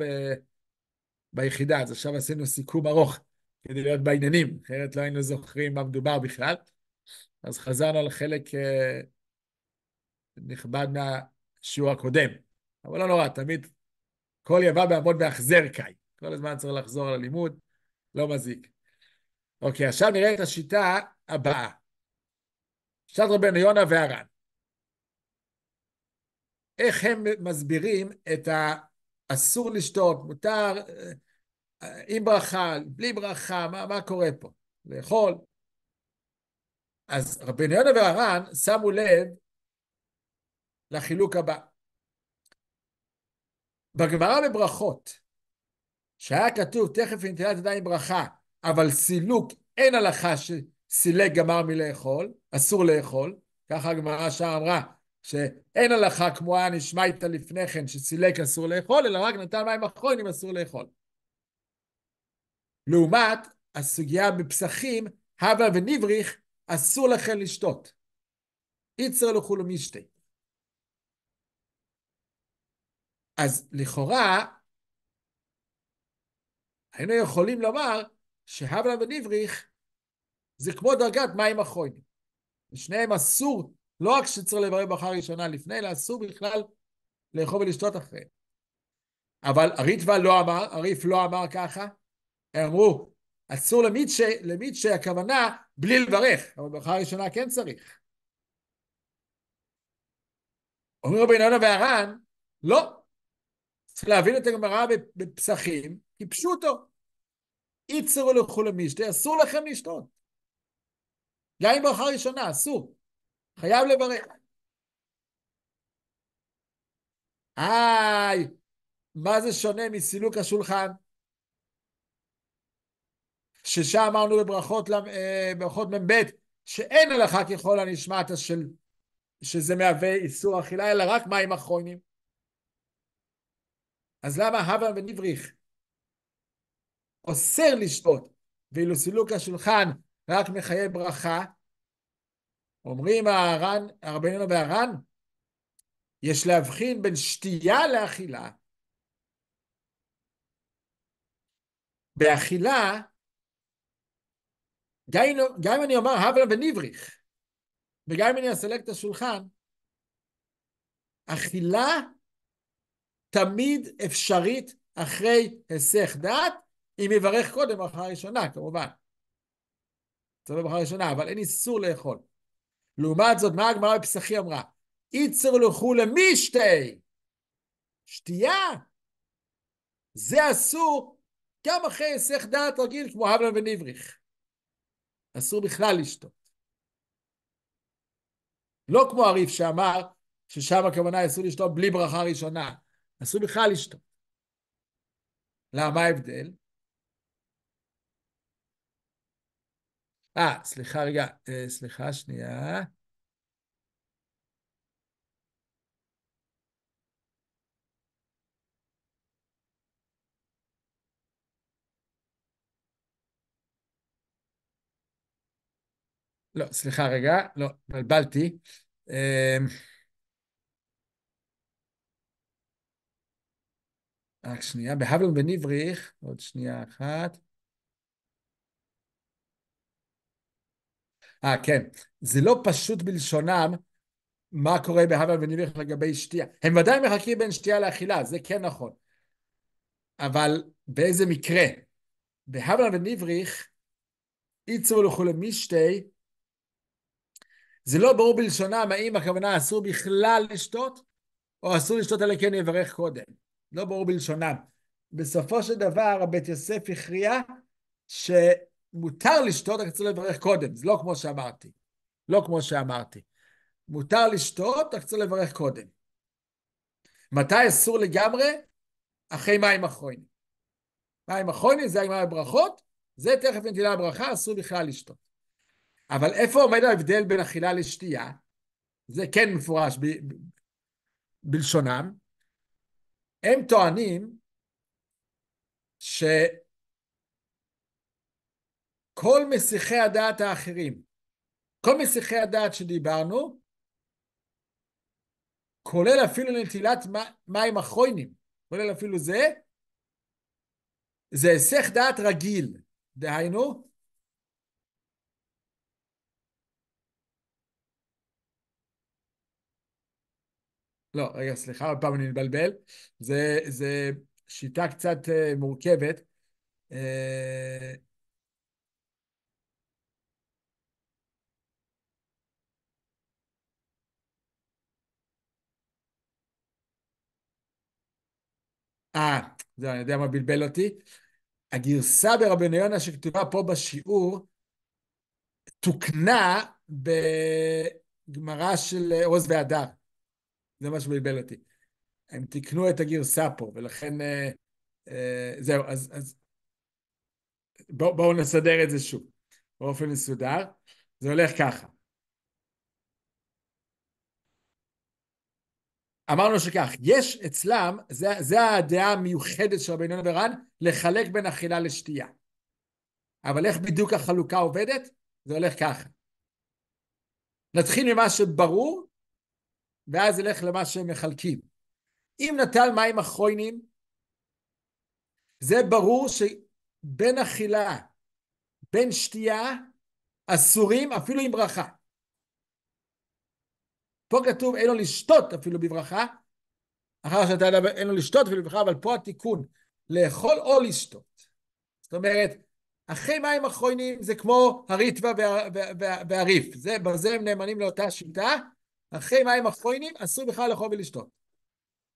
ביחידה, אז עכשיו עשינו סיכום ארוך כדי להיות בעניינים, אחרת לא היינו זוכרים מה מדובר בכלל. אז חזרנו על חלק נכבד מהשיעור הקודם. אבל לא נורא, תמיד כל יבא בעמוד בהחזר קאי. כל הזמן צריך לחזור על הלימוד, לא מזיק. אוקיי, עכשיו נראה את השיטה הבאה. שיטת רבנו יונה והר"ן. איך הם מסבירים את האסור לשתות, מותר, עם ברכה, בלי ברכה, מה קורה פה? לאכול. אז רבנו יונה והר"ן שמו לב לחילוק הבא. בגמרא בברכות, שהיה כתוב תכף נטילת ידיים ברכה, אבל סילוק אין הלכה שסילק גמר מלאכול, אסור לאכול, ככה הגמרא שם אמרה, שאין הלכה כמו היה נשמע איתה לפני כן שסילק אסור לאכול, אלא רק נתן מים אחרונים אסור לאכול. לעומת הסוגיה בפסחים, הווה ונבריך, אסור לכם לשתות. איצר לכולו משתה. אז לכאורה, היינו יכולים לומר שהבלה ונבריך זה כמו דרגת מים אחרונים. ושניהם אסור, לא רק שצריך לברך ברכה ראשונה לפני, אלא אסור בכלל לאכול ולשתות אחריהם. אבל הריטב"א לא אמר, הריף לא אמר ככה, הם אמרו, אסור למידשי הכוונה בלי לברך, אבל ברכה ראשונה כן צריך. אומר רבי יונה והר"ן, לא. צריך להבין את הגמרא בפסחים, כי פשוטו. איצרו לכו למשתה, אסור לכם לשתות. גם אם ברכה ראשונה, אסור. חייב לברך. מה זה שונה מסילוק השולחן? ששם אמרנו בברכות מ"ב, שאין הלכה ככל הנשמעת שזה מהווה איסור אכילה, אלא רק מים אחרונים. אז למה הווה ונבריך אוסר לשתות, ואילו סילוק השולחן רק מחייב ברכה? אומרים רבנו והר"ן, יש להבחין בין שתייה לאכילה. באכילה גם אם אני אומר הבל ונבריך, וגם אם אני אסלק את השולחן, אכילה תמיד אפשרית אחרי היסח דעת, אם יברך קודם ברכה ראשונה, כמובן. זה לא ברכה ראשונה, אבל אין איסור לאכול. לעומת זאת, מה הגמרא בפסחי אמרה? איצר לכו למשתי, שתייה, זה אסור גם אחרי היסח דעת רגיל, כמו הבל ונבריך. אסור בכלל לשתות. לא כמו הריף שאמר, ששם הכוונה אסור לשתות בלי ברכה ראשונה. אסור בכלל לשתות. למה ההבדל? סליחה רגע, סליחה שנייה. לא, סליחה רגע, לא, בלבלתי. רק שנייה, בהבל ונבריך, עוד שנייה אחת. כן, זה לא פשוט בלשונם מה קורה בהבל ונבריך לגבי שתייה. הם ודאי מחכים בין שתייה לאכילה, זה כן נכון. אבל באיזה מקרה? בהבל ונבריך, איצור לכו למשתי, זה לא ברור בלשונם האם הכוונה אסור בכלל לשתות, או אסור לשתות אלא כן יברך קודם. לא ברור בלשונם. בסופו של דבר, בית יוסף הכריע שמותר לשתות, רק צריך לברך קודם. זה לא כמו שאמרתי. לא כמו שאמרתי. מותר לשתות, רק צריך לברך קודם. מתי אסור לגמרי? אחרי מים אחרונים. מים אחרונים זה מים ברכות, זה תכף נטילה ברכה, אסור בכלל לשתות. אבל איפה עומד ההבדל בין אכילה לשתייה? זה כן מפורש בלשונם. הם טוענים שכל מסיחי הדעת האחרים, כל מסיחי הדעת שדיברנו, כולל אפילו נטילת מים אחרונים, כולל אפילו זה היסח דעת רגיל. דהיינו, לא, רגע, סליחה, עוד פעם אני מתבלבל. זה שיטה קצת מורכבת. אה, זה, אני יודע מה בלבל אותי. הגרסה ברבנו יונה שכתובה פה בשיעור, תוקנה בגמרא של עוז והדר. זה מה שבלבל אותי. הם תיקנו את הגרסה פה, ולכן זהו, אז בואו נסדר את זה שוב, באופן מסודר. זה הולך ככה. אמרנו שכך, יש אצלם, זה הדעה המיוחדת של רבי ינון ורן, לחלק בין אכילה לשתייה. אבל איך בדיוק החלוקה עובדת? זה הולך ככה. נתחיל ממה שברור, ואז נלך למה שהם מחלקים. אם נטל מים אחרונים, זה ברור שבין אכילה, בין שתייה, אסורים אפילו עם ברכה. פה כתוב אין לו לשתות אפילו בברכה, אחר שאתה יודע אין לו לשתות אפילו בברכה, אבל פה התיקון, לאכול או לשתות. זאת אומרת, אחרי מים אחרונים זה כמו הריטווה והריף, בזה הם נאמנים לאותה שיטה, אחרי מים אחרונים אסור בכלל לאכול ולשתות.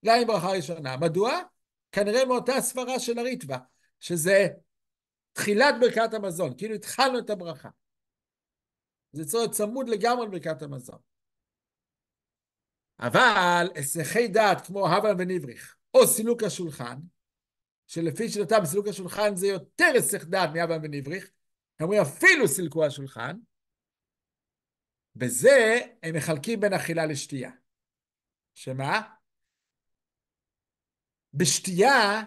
גם עם ברכה ראשונה. מדוע? כנראה מאותה סברה של הריטווה, שזה תחילת ברכת המזון, כאילו התחלנו את הברכה. זה צריך צמוד לגמרי לברכת המזון. אבל היסחי דעת כמו הבל ונבריך, או סילוק השולחן, שלפי שיטתם סילוק השולחן זה יותר היסח דעת מהבל ונבריך, אומרים אפילו סילקו השולחן, בזה הם מחלקים בין אכילה לשתייה. שמה? בשתייה,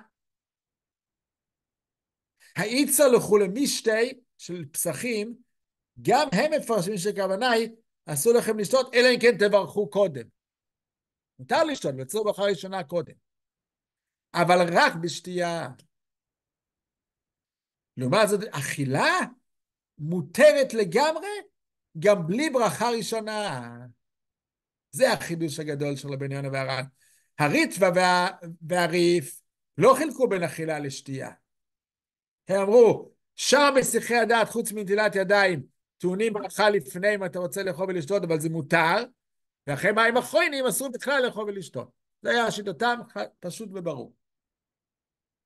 האיצה לכו למשתי של פסחים, גם הם מפרשים שכוונה היא, אסור לכם לשתות, אלא אם כן תברכו קודם. מותר לשתות, וצריך ברכה ראשונה קודם. אבל רק בשתייה. לעומת זאת, אכילה, מותרת לגמרי, גם בלי ברכה ראשונה. זה החידוש הגדול של רבנו יונה והר"ן. הריטב"א והריף לא חילקו בין אכילה לשתייה. הם אמרו, שאר מסיחי הדעת, חוץ מנטילת ידיים, טעונים ברכה לפני אם אתה רוצה לאכול ולשתות, אבל זה מותר, ואחרי מים אחרונים אסור בכלל לאכול ולשתות. זה היה שיטתם פשוט וברור.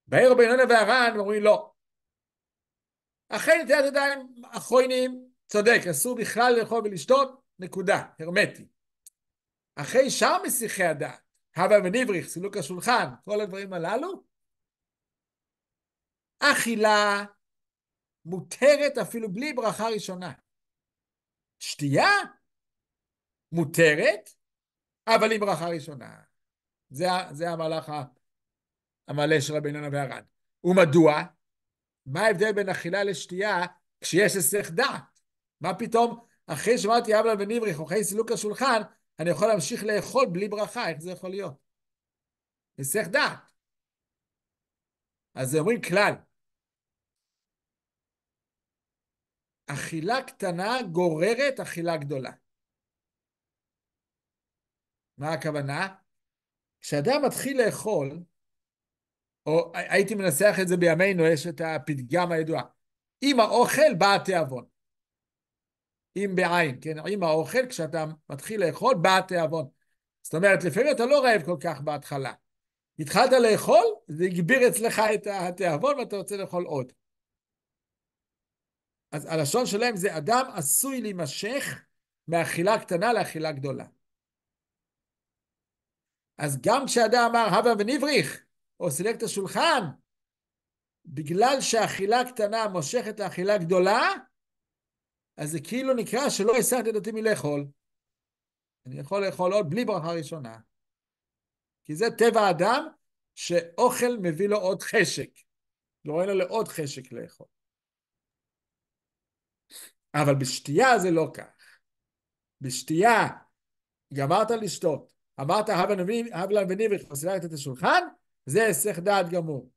בעיר רבנו יונה והר"ן אומרים לא. אחרי נטילת ידיים אחרונים, צודק, אסור בכלל לאכול ולשתות, נקודה, הרמטי. אחרי שאר מסיחי הדעת, הווה ונבריך, סילוק השולחן, כל הדברים הללו, אכילה מותרת אפילו בלי ברכה ראשונה. שתייה מותרת, אבל עם ברכה ראשונה. זה המהלך המלא של רבנו יונה והר"ן. ומדוע? מה ההבדל בין אכילה לשתייה כשיש היסח דעת? מה פתאום, אחרי שאמרתי הווה ונבריך, אחרי סילוק השולחן, אני יכול להמשיך לאכול בלי ברכה? איך זה יכול להיות? היסח דעת. אז אומרים כלל, אכילה קטנה גוררת אכילה גדולה. מה הכוונה? כשאדם מתחיל לאכול, או הייתי מנסח את זה בימינו, יש את הפתגם הידוע, עם האוכל בא התיאבון. עם בעין, כן? עם האוכל, כשאתה מתחיל לאכול, בא התיאבון. זאת אומרת, לפעמים אתה לא רעב כל כך בהתחלה. התחלת לאכול, זה הגביר אצלך את התיאבון, ואתה רוצה לאכול עוד. אז הלשון שלהם זה אדם עשוי להימשך מאכילה קטנה לאכילה גדולה. אז גם כשאדם אמר הווה ונבריך, או סילק את השולחן, בגלל שהאכילה קטנה מושכת לאכילה גדולה, אז זה כאילו נקרא שלא הסרתי את דעתי מלאכול. אני יכול לאכול עוד בלי ברכה ראשונה. כי זה טבע האדם, שאוכל מביא לו עוד חשק. לא אין לו לעוד חשק לאכול. אבל בשתייה זה לא כך. בשתייה, גמרת לשתות, אמרת הווה ונבריך, וסילקת את השולחן, זה היסח דעת גמור.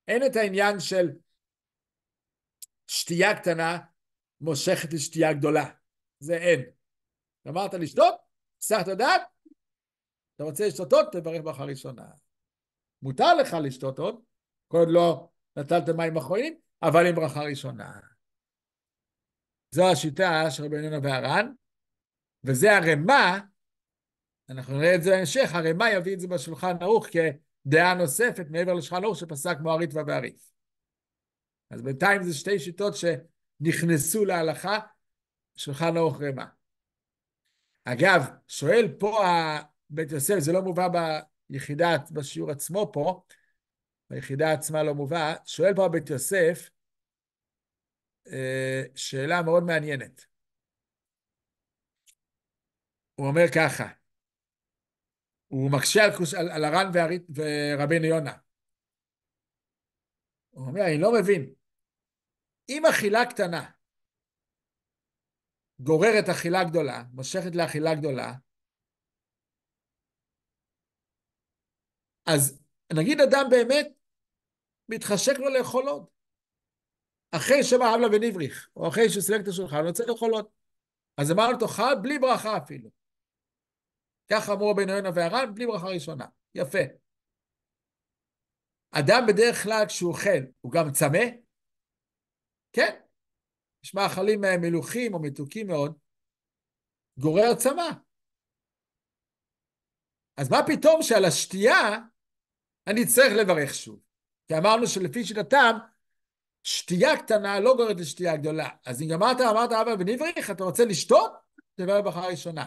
אין את העניין של שתייה קטנה מושכת לשתייה גדולה. זה אין. גמרת לשתות, הסחת דעת, אתה רוצה לשתות עוד, תברך ברכה ראשונה. מותר לך לשתות עוד, כל עוד לא נטלת מים אחרונים, אבל עם ברכה ראשונה. זו השיטה של רבנו יונה והר"ן, וזה הרמ"א, אנחנו נראה את זה בהמשך, הרמ"א יביא את זה בשולחן ערוך כדעה נוספת מעבר לשולחן ערוך שפסק כמו הריטב"א והריף. אז בינתיים זה שתי שיטות שנכנסו להלכה, שולחן ערוך רמ"א. אגב, שואל פה בית יוסף, זה לא מובא ביחידה, בשיעור עצמו פה, ביחידה עצמה לא מובא, שואל פה בית יוסף, שאלה מאוד מעניינת. הוא אומר ככה, הוא מקשה על הר"ן ורבנו יונה. הוא אומר, אני לא מבין, אם אכילה קטנה גוררת אכילה גדולה, מושכת לאכילה גדולה, אז נגיד אדם באמת מתחשק לו לאכול עוד. אחרי שמע הווה ונבריך, או אחרי שסילק את השולחן, הוא רוצה לאכול עוד. אז אמרנו תאכל בלי ברכה אפילו. ככה אמרו רבנו יונה והר"ן, בלי ברכה ראשונה. יפה. אדם בדרך כלל כשהוא אוכל, הוא גם צמא? כן. יש מאכלים מלוכים או מתוקים מאוד, גורר צמא. אז מה פתאום שעל השתייה אני צריך לברך שוב? כי אמרנו שלפי שיטתם, שתייה קטנה לא גוררת לשתייה גדולה. אז אם אמרת הווה ונבריך, אתה רוצה לשתות? תברך ברכה ראשונה.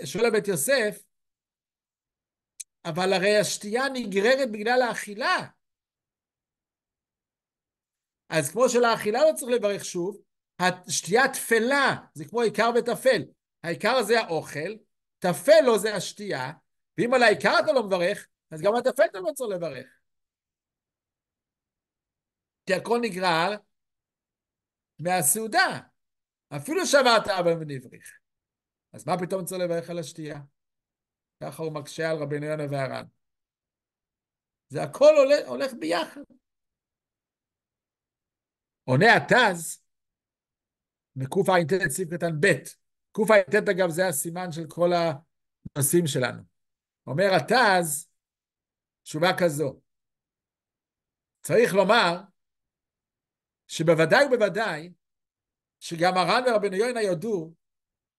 שואל בית יוסף, אבל הרי השתייה נגררת בגלל האכילה. אז כמו שלאכילה לא צריך לברך שוב, השתייה תפלה, זה כמו עיקר וטפל. העיקר זה האוכל, תפל לו זה השתייה, ואם על העיקר אתה לא מברך, אז גם הטפל אתה לא צריך לברך. כי הכל נגרר מהסעודה. אפילו שבעת הווה ונבריך. אז מה פתאום צריך לברך על השתייה? ככה הוא מקשה על רבנו יונה והר"ן. זה הכל הולך ביחד. עונה התז, מקע"ט סעיף קטן ב'. קע"ט אגב זה הסימן של כל הנושאים שלנו. אומר התז, תשובה כזו. צריך לומר שבוודאי ובוודאי שגם הר"ן ורבנו יונה יודו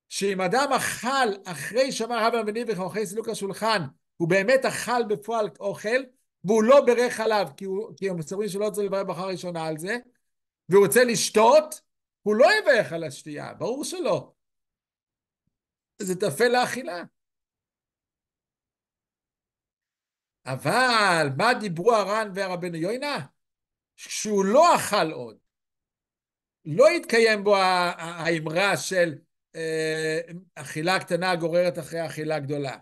שאם אדם אכל אחרי שאמר הבה ונברך או אחרי סילוק השולחן, הוא באמת אכל בפועל אוכל, והוא לא בירך עליו, כי הם מסתברים שלא צריך לברך ברכה ראשונה על זה, והוא רוצה לשתות, הוא לא יברך על השתייה, ברור שלא. זה טפל לאכילה. אבל מה דיברו הר"ן ורבנו יונה? שהוא לא אכל עוד. לא התקיים בו האמרה של אכילה קטנה גוררת אחרי אכילה גדולה.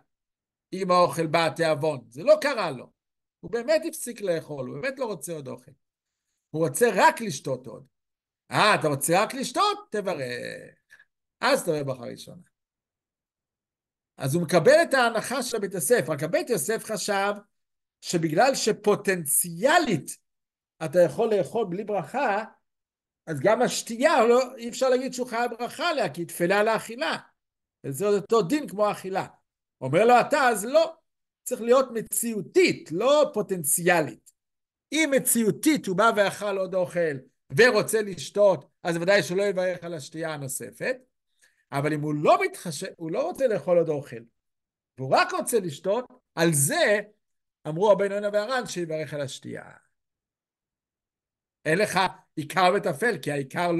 אם האוכל בא תיאבון. זה לא קרה לו. הוא באמת הפסיק לאכול, הוא באמת לא רוצה עוד אוכל. הוא רוצה רק לשתות עוד. אתה רוצה רק לשתות? תברך. אז תברך ברכה ראשונה. אז הוא מקבל את ההנחה של בית יוסף, רק הבית יוסף חשב שבגלל שפוטנציאלית אתה יכול לאכול בלי ברכה, אז גם השתייה, לא, אי אפשר להגיד שהוא חייב ברכה עליה, כי היא תפלה לאכילה. וזה אותו דין כמו האכילה. אומר לו אתה, אז לא. צריך להיות מציאותית, לא פוטנציאלית. אם מציאותית הוא בא ואכל עוד אוכל ורוצה לשתות, אז ודאי שלא יברך על השתייה הנוספת. אבל אם הוא לא מתחשב, הוא לא רוצה לאכול עוד אוכל, והוא רק רוצה לשתות, על זה אמרו רבנו יונה והר"ן שיברך על השתייה. אין לך עיקר וטפל, כי העיקר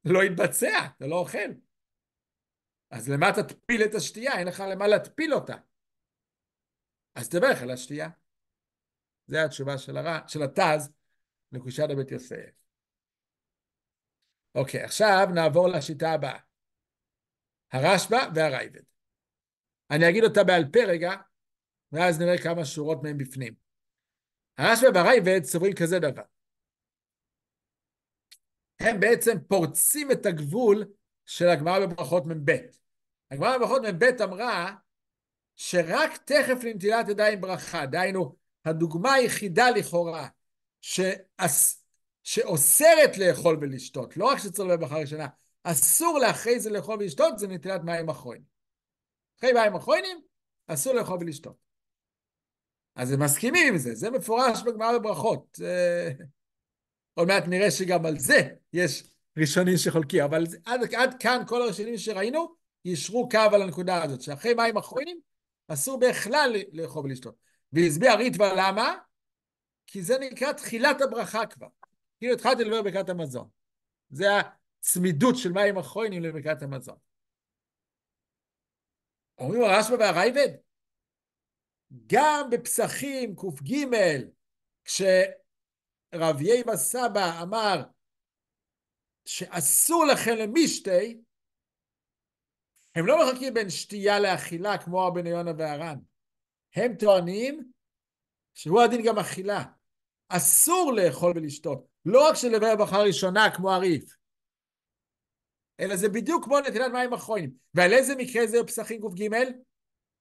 לא יתבצע, אתה לא אוכל. אז למה תטפיל את השתייה? אין לך למה להטפיל אותה. אז תברך על השתייה. זה התשובה של התז לקושת הבית יוסף. אוקיי, עכשיו נעבור לשיטה הבאה. הרשב"א והרייבד. אני אגיד אותה בעל פה רגע, ואז נראה כמה שורות מהם בפנים. הרשב"א והרייבד סוברים כזה דבר. הם בעצם פורצים את הגבול של הגמרא בברכות מ"ב. הגמרא בברכות מ"ב אמרה שרק תכף לנטילת ידיים ברכה, דהיינו, הדוגמה היחידה לכאורה שאוסרת לאכול ולשתות, לא רק שצריך לברכה ראשונה, אסור לאחרי זה לאכול ולשתות, זה נטילת מים אחרונים. אחרי מים אחרונים, אסור לאכול ולשתות. אז הם מסכימים עם זה, זה מפורש בגמרא בברכות. עוד מעט נראה שגם על זה יש ראשונים שחולקים, אבל עד כאן כל הראשונים שראינו, ישרו קו על הנקודה הזאת, שאחרי מים אחרונים, אסור בכלל לאכול ולשתות. והסביר הריטב"א למה? כי זה נקרא תחילת הברכה כבר. כאילו התחלתי לדבר ברכת המזון. זה הצמידות של מים אחרונים לברכת המזון. אומרים הרשב"א והרייבד, גם בפסחים ק"ג, כשרב יייבא סבא אמר שאסור לכם למשתי, הם לא מחכים בין שתייה לאכילה כמו רבנו יונה והר"ן. הם טוענים שהוא הדין גם אכילה. אסור לאכול ולשתות. לא רק שלברך ברכה ראשונה כמו הריף, אלא זה בדיוק כמו נטילת מים אחרונים. ועל איזה מקרה זה בפסחים ק"ג?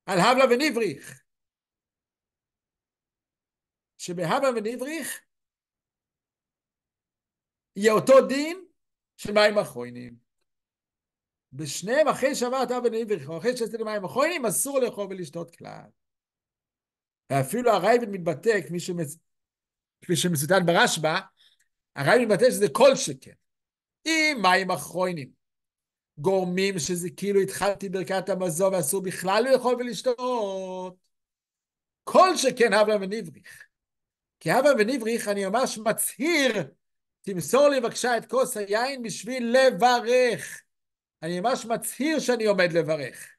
על הבלה ונבריך. שבהבלה ונבריך יהיה אותו דין של מים אחרונים. בשניהם אחרי שעברת הבלה ונבריך, או אחרי שעשית מים אחרונים, אסור לאכול ולשתות כלל. ואפילו הרייבד מתבטא, כפי שמצוטט ברשב"א, הרייבד מתבטא שזה כל שכן. אם מים אחרונים גורמים שזה כאילו התחלתי ברכת המזון ואסור בכלל לאכול ולשתות, כל שכן הבלה ונבריך. כי הבלה ונבריך אני ממש מצהיר, תמסור לי בבקשה את כוס היין בשביל לברך. אני ממש מצהיר שאני עומד לברך.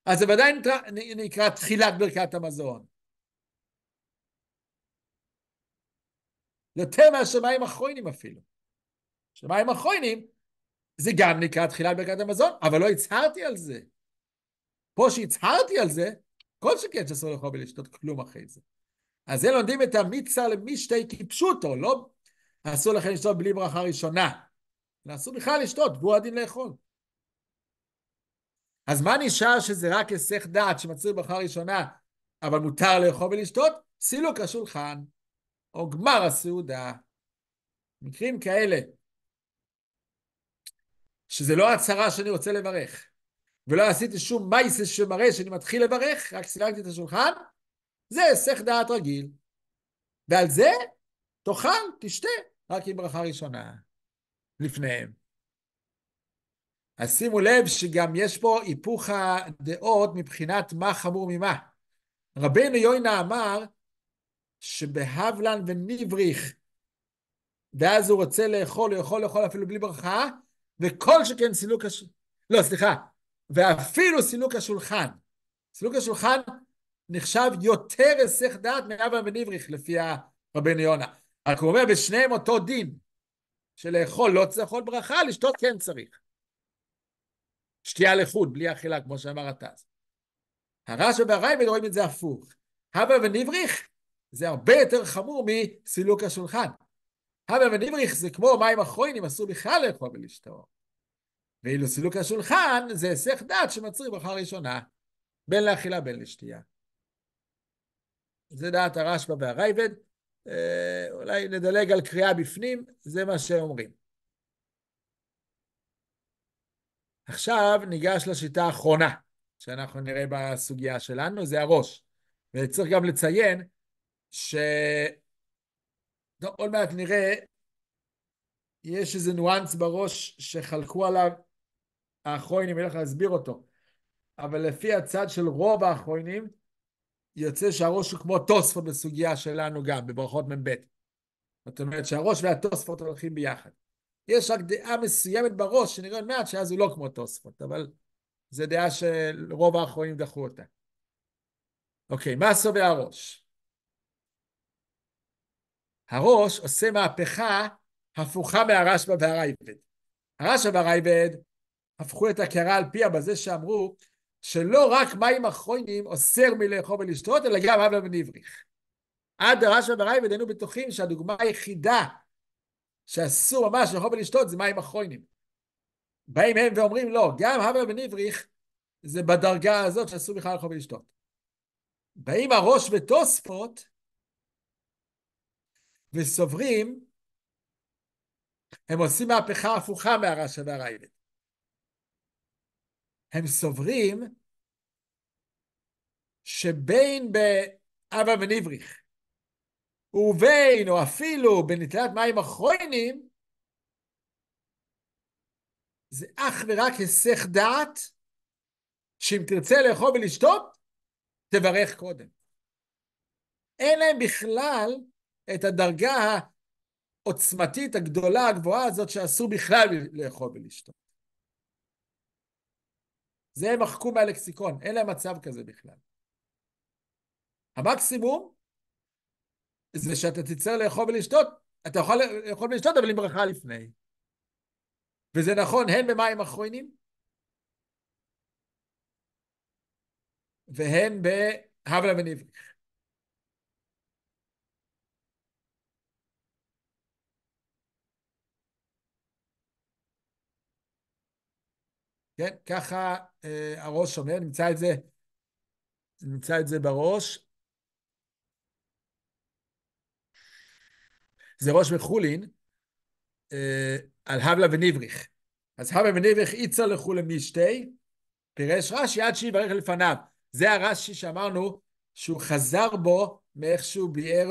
אז זה ודאי נקרא תחילת ברכת המזון. יותר מאשר מים אחרונים אפילו. שמים אחרונים זה גם נקרא תחילת ברכת המזון, אבל לא הצהרתי על זה. פה שהצהרתי על זה, כל שכן שאסור לאכול ולשתות כלום אחרי זה. אז זה לומדים את המיצר למשתי כפשוטו, לא אסור לכם לשתות בלי ברכה ראשונה. אסור בכלל לשתות, והוא הדין לאכול. אז מה נשאר שזה רק היסח דעת שמצריך ברכה ראשונה, אבל מותר לאכול ולשתות? סילוק השולחן, או גמר הסעודה. מקרים כאלה, שזה לא הצהרה שאני רוצה לברך, ולא עשיתי שום מייסס שמראה שאני מתחיל לברך, רק סילקתי את השולחן, זה היסח דעת רגיל. ועל זה תאכל, תשתה, רק עם ברכה ראשונה, לפניהם. אז שימו לב שגם יש פה היפוך הדעות מבחינת מה חמור ממה. רבנו יוינה אמר שבהבלן ונבריך, ואז הוא רוצה לאכול, הוא יכול לאכול אפילו בלי ברכה, וכל שכן סילוק לא, סליחה, ואפילו סילוק השולחן. סילוק השולחן נחשב יותר היסח דעת מהבלן ונבריך, לפי רבנו יונה. רק הוא אומר, בשניהם אותו דין, שלאכול לא צריך לאכול ברכה, לשתות כן צריך. שתייה לחוד, בלי אכילה, כמו שאמר התז. הרש"י והרייבד רואים את זה הפוך. הווה ונבריך זה הרבה יותר חמור מסילוק השולחן. הווה ונבריך זה כמו מים אחרונים, אסור בכלל לאכול ולשתות. ואילו סילוק השולחן זה היסח דעת שמצריך ברכה ראשונה, בין לאכילה בין לשתייה. זה דעת הרשב"א והרייבד. אולי נדלג על קריאה בפנים, זה מה שאומרים. עכשיו ניגש לשיטה האחרונה שאנחנו נראה בסוגיה שלנו, זה הראש. וצריך גם לציין עוד מעט נראה, יש איזה ניואנס בראש שחלקו עליו האחרונים, אני הולך להסביר אותו. אבל לפי הצד של רוב האחרונים, יוצא שהראש הוא כמו תוספות בסוגיה שלנו גם, בברכות מ"ב. זאת אומרת שהראש והתוספות הולכים ביחד. יש רק דעה מסוימת בראש שנראה עוד מעט שאז הוא לא כמו תוספות, אבל זו דעה שרוב האחרונים דחו אותה. אוקיי, מה סובה הראש? הראש עושה מהפכה הפוכה מהרשב"א והרייבד. הרשב"א והרייבד הפכו את הקערה על פיה בזה שאמרו שלא רק מים אחרונים אוסר מלאכול ולשתות, אלא גם הווה ונבריך. עד הרשב"א והרייבד היינו בטוחים שהדוגמה היחידה שאסור ממש לאכול ולשתות זה מים אחרונים. באים הם ואומרים לא, גם הווה ונבריך זה בדרגה הזאת שאסור בכלל לאכול ולשתות. באים הראש ותוספות וסוברים, הם עושים מהפכה הפוכה מהרש"א והרייבד. הם סוברים שבין בהווה ונבריך ובין או אפילו בנטילת מים אחרונים זה אך ורק היסח דעת שאם תרצה לאכול ולשתות תברך קודם. אין להם בכלל את הדרגה העוצמתית הגדולה הגבוהה הזאת שאסור בכלל לאכול ולשתות. זה הם מחקו מהלקסיקון, אין להם מצב כזה בכלל. המקסימום זה שאתה תצטרך לאכול ולשתות, אתה יכול לאכול ולשתות אבל עם ברכה לפני. וזה נכון הן במים אחרונים והן בהבלה ונבריך. כן, ככה הראש אומר, נמצא את זה בראש. זה ראש מחולין על הבלה ונבריך. אז הבלה ונבריך איצה לחולה משתי, פירש רש"י עד שיברך לפניו. זה הרש"י שאמרנו שהוא חזר בו מאיך שהוא ביאר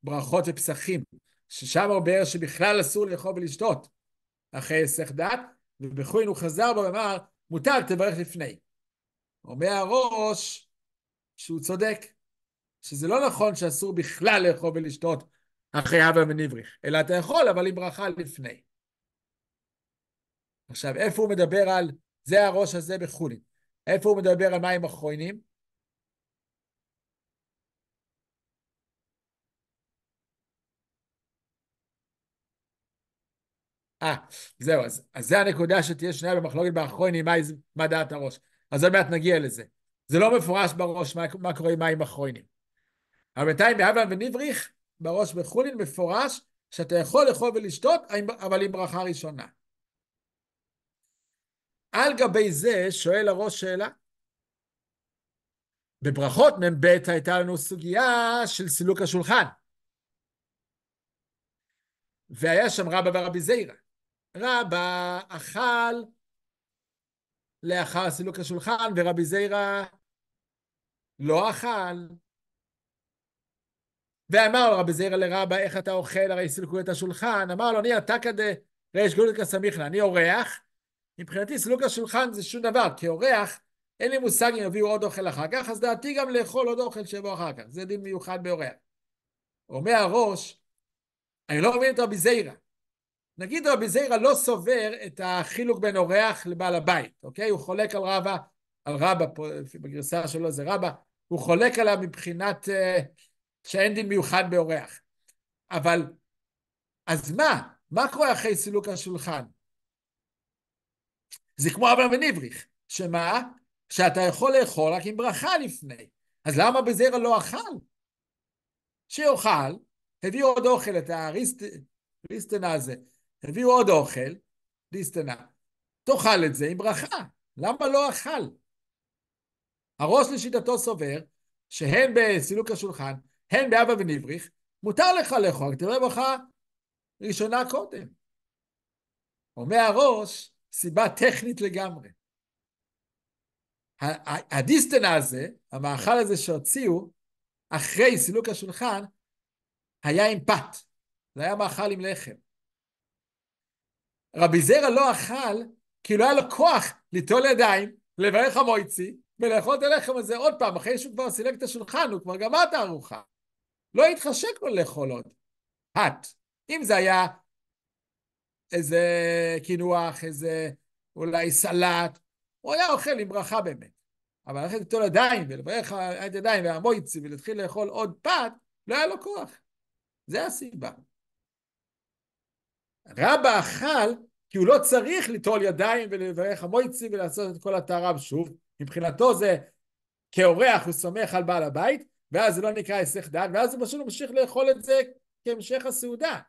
בברכות ופסחים, ששם הוא ביאר שבכלל אסור לאכול ולשתות אחרי היסח דעת, ובחולין הוא חזר בו ואמר מותר תברך לפני. אומר הראש שהוא צודק, שזה לא נכון שאסור בכלל לאכול ולשתות אחרי הווה ונבריך, אלא אתה יכול אבל עם ברכה לפני. עכשיו איפה הוא מדבר על, זה הראש הזה בחולין, איפה הוא מדבר על מים אחרונים? זהו, אז זה הנקודה שתהיה שניה במחלוקת באחרונים, מה דעת הראש. אז עוד מעט נגיע לזה. זה לא מפורש בראש מה קורה עם מים אחרונים. אבל בינתיים בהווה ונבריך, בראש בחולין מפורש, שאתה יכול לאכול ולשתות, אבל עם ברכה ראשונה. על גבי זה שואל הראש שאלה. בברכות מ"ב הייתה לנו סוגיה של סילוק השולחן. והיה שם רבא ורבי זיירא. רבא אכל לאחר סילוק השולחן, ורבי זיירא לא אכל. ואמר לו רבי זיירא לרבא, איך אתה אוכל, הרי סילקו את השולחן. אמר לו, אני אתה כדי ריש גודל כסמיכלה, אני אורח, מבחינתי סילוק השולחן זה שום דבר, כי אורח, אין לי מושג אם יביאו עוד אוכל אחר כך, אז דעתי גם לאכול עוד אוכל שיבוא אחר כך, זה דין מיוחד באורח. אומר הראש, אני לא מבין את רבי זיירא. נגיד רבי זיירא לא סובר את החילוק בין אורח לבעל הבית, אוקיי? הוא חולק על רבא, פה, בגרסה שלו זה רבא, הוא חולק עליו מבחינת שאין דין מיוחד באורח. אבל, אז מה? מה קורה אחרי סילוק השולחן? זה כמו אברהם ונבריך, שמה? שאתה יכול לאכול רק עם ברכה לפני. אז למה בזרע לא אכל? שיאכל, הביאו עוד אוכל, את הריסטנה הזה, הביאו עוד אוכל, ריסטנה, תאכל את זה עם ברכה. למה לא אכל? הראש לשיטתו סובר, שהן בסילוק השולחן, הן באבא ונבריך, מותר לך לאכול, תראה ברכה ראשונה קודם. אומר הראש, סיבה טכנית לגמרי. הדיסטנה הזה, המאכל הזה שהוציאו, אחרי סילוק השולחן, היה עם פת. זה היה מאכל עם לחם. רבי זיירא לא אכל, כי לא היה לו כוח ליטול ידיים, לברך המויצי, ולאכול את הלחם הזה עוד פעם, אחרי שהוא כבר סילק את השולחן, הוא כבר גמר את הארוחה. לא התחשק לו לאכול עוד. פת. אם זה היה איזה קינוח, איזה אולי סלט, הוא היה אוכל עם ברכה באמת. אבל ללכת ליטול ידיים ולברך את ידיים והמויצי ולהתחיל לאכול עוד פת, לא היה לו כוח. זה הסיבה. רבא אכל כי הוא לא צריך ליטול ידיים ולברך המויצי ולעשות את כל הטהרה שוב. מבחינתו זה כאורח הוא סומך על בעל הבית, ואז זה לא נקרא היסח דעת, ואז הוא פשוט ממשיך לאכול את זה כהמשך הסעודה.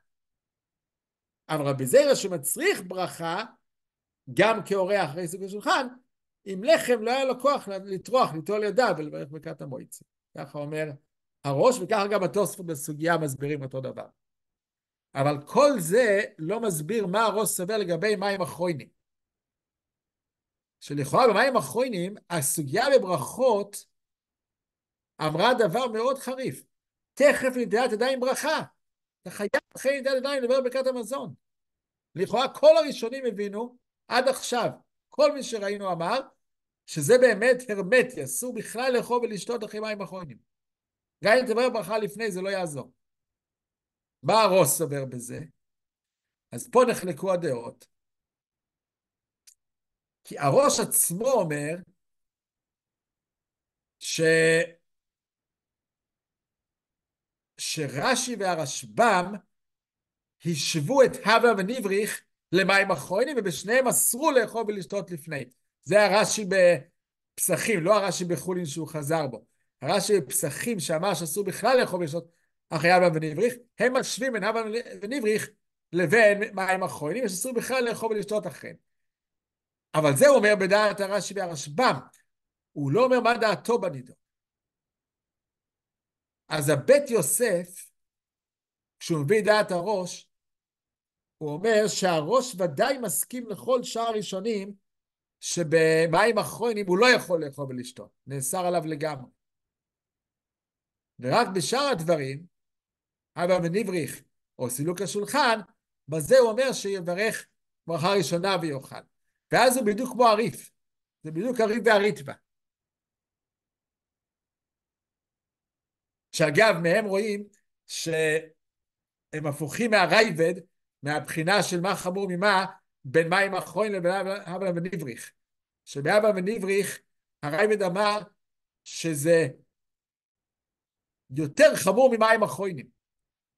אבל רבי זיירא שמצריך ברכה, גם כאורח אחרי סילוק השולחן, עם לחם לא היה לו כוח לטרוח, ליטול ידיו ולברך ברכת המויצי. ככה אומר הראש, וככה גם התוספות בסוגיה מסבירים אותו דבר. אבל כל זה לא מסביר מה הראש סובר לגבי מים אחרונים. שלכאורה במים אחרונים, הסוגיה בברכות אמרה דבר מאוד חריף. תכף נטילת ידיים ברכה. אתה חייב אחרי נטילת ידיים לדבר ברכת המזון. לכאורה כל הראשונים הבינו עד עכשיו, כל מי שראינו אמר, שזה באמת הרמטי, אסור בכלל לאכול ולשתות אחרי מים אחרונים. גם אם תדבר ברכה לפני זה לא יעזור. מה הראש סובר בזה? אז פה נחלקו הדעות. כי הראש עצמו אומר שרש"י והרשב"ם השוו את הווה ונבריך למים אחרונים, ובשניהם אסרו לאכול ולשתות לפני. זה הרש"י בפסחים, לא הרש"י בחולין שהוא חזר בו. הרש"י בפסחים שאמר שאסור בכלל לאכול ולשתות אחרי הווה ונבריך, הם משווים בין הווה ונבריך לבין מים אחרונים, שאסור בכלל לאכול ולשתות אחריהם. אבל זה הוא אומר בדעת הרש"י והרשב"ם, הוא לא אומר מה דעתו בנידון. אז הבית יוסף, כשהוא מביא דעת הראש, הוא אומר שהראש ודאי מסכים לכל שאר הראשונים, שבמים אחרונים הוא לא יכול לאכול ולשתות, נאסר עליו לגמרי. ורק בשאר הדברים, הווה ונבריך, או סילוק השולחן, בזה הוא אומר שיברך ברכה ראשונה ויאכל. ואז הוא בדיוק כמו הריף, זה בדיוק הריף והריטב"א. שאגב, מהם רואים שהם הפוכים מהרייבד, מהבחינה של מה חמור ממה, בין מים אחרונים לבין הווה ונבריך. שבהווה ונבריך, הרייבד אמר שזה יותר חמור ממים אחרונים.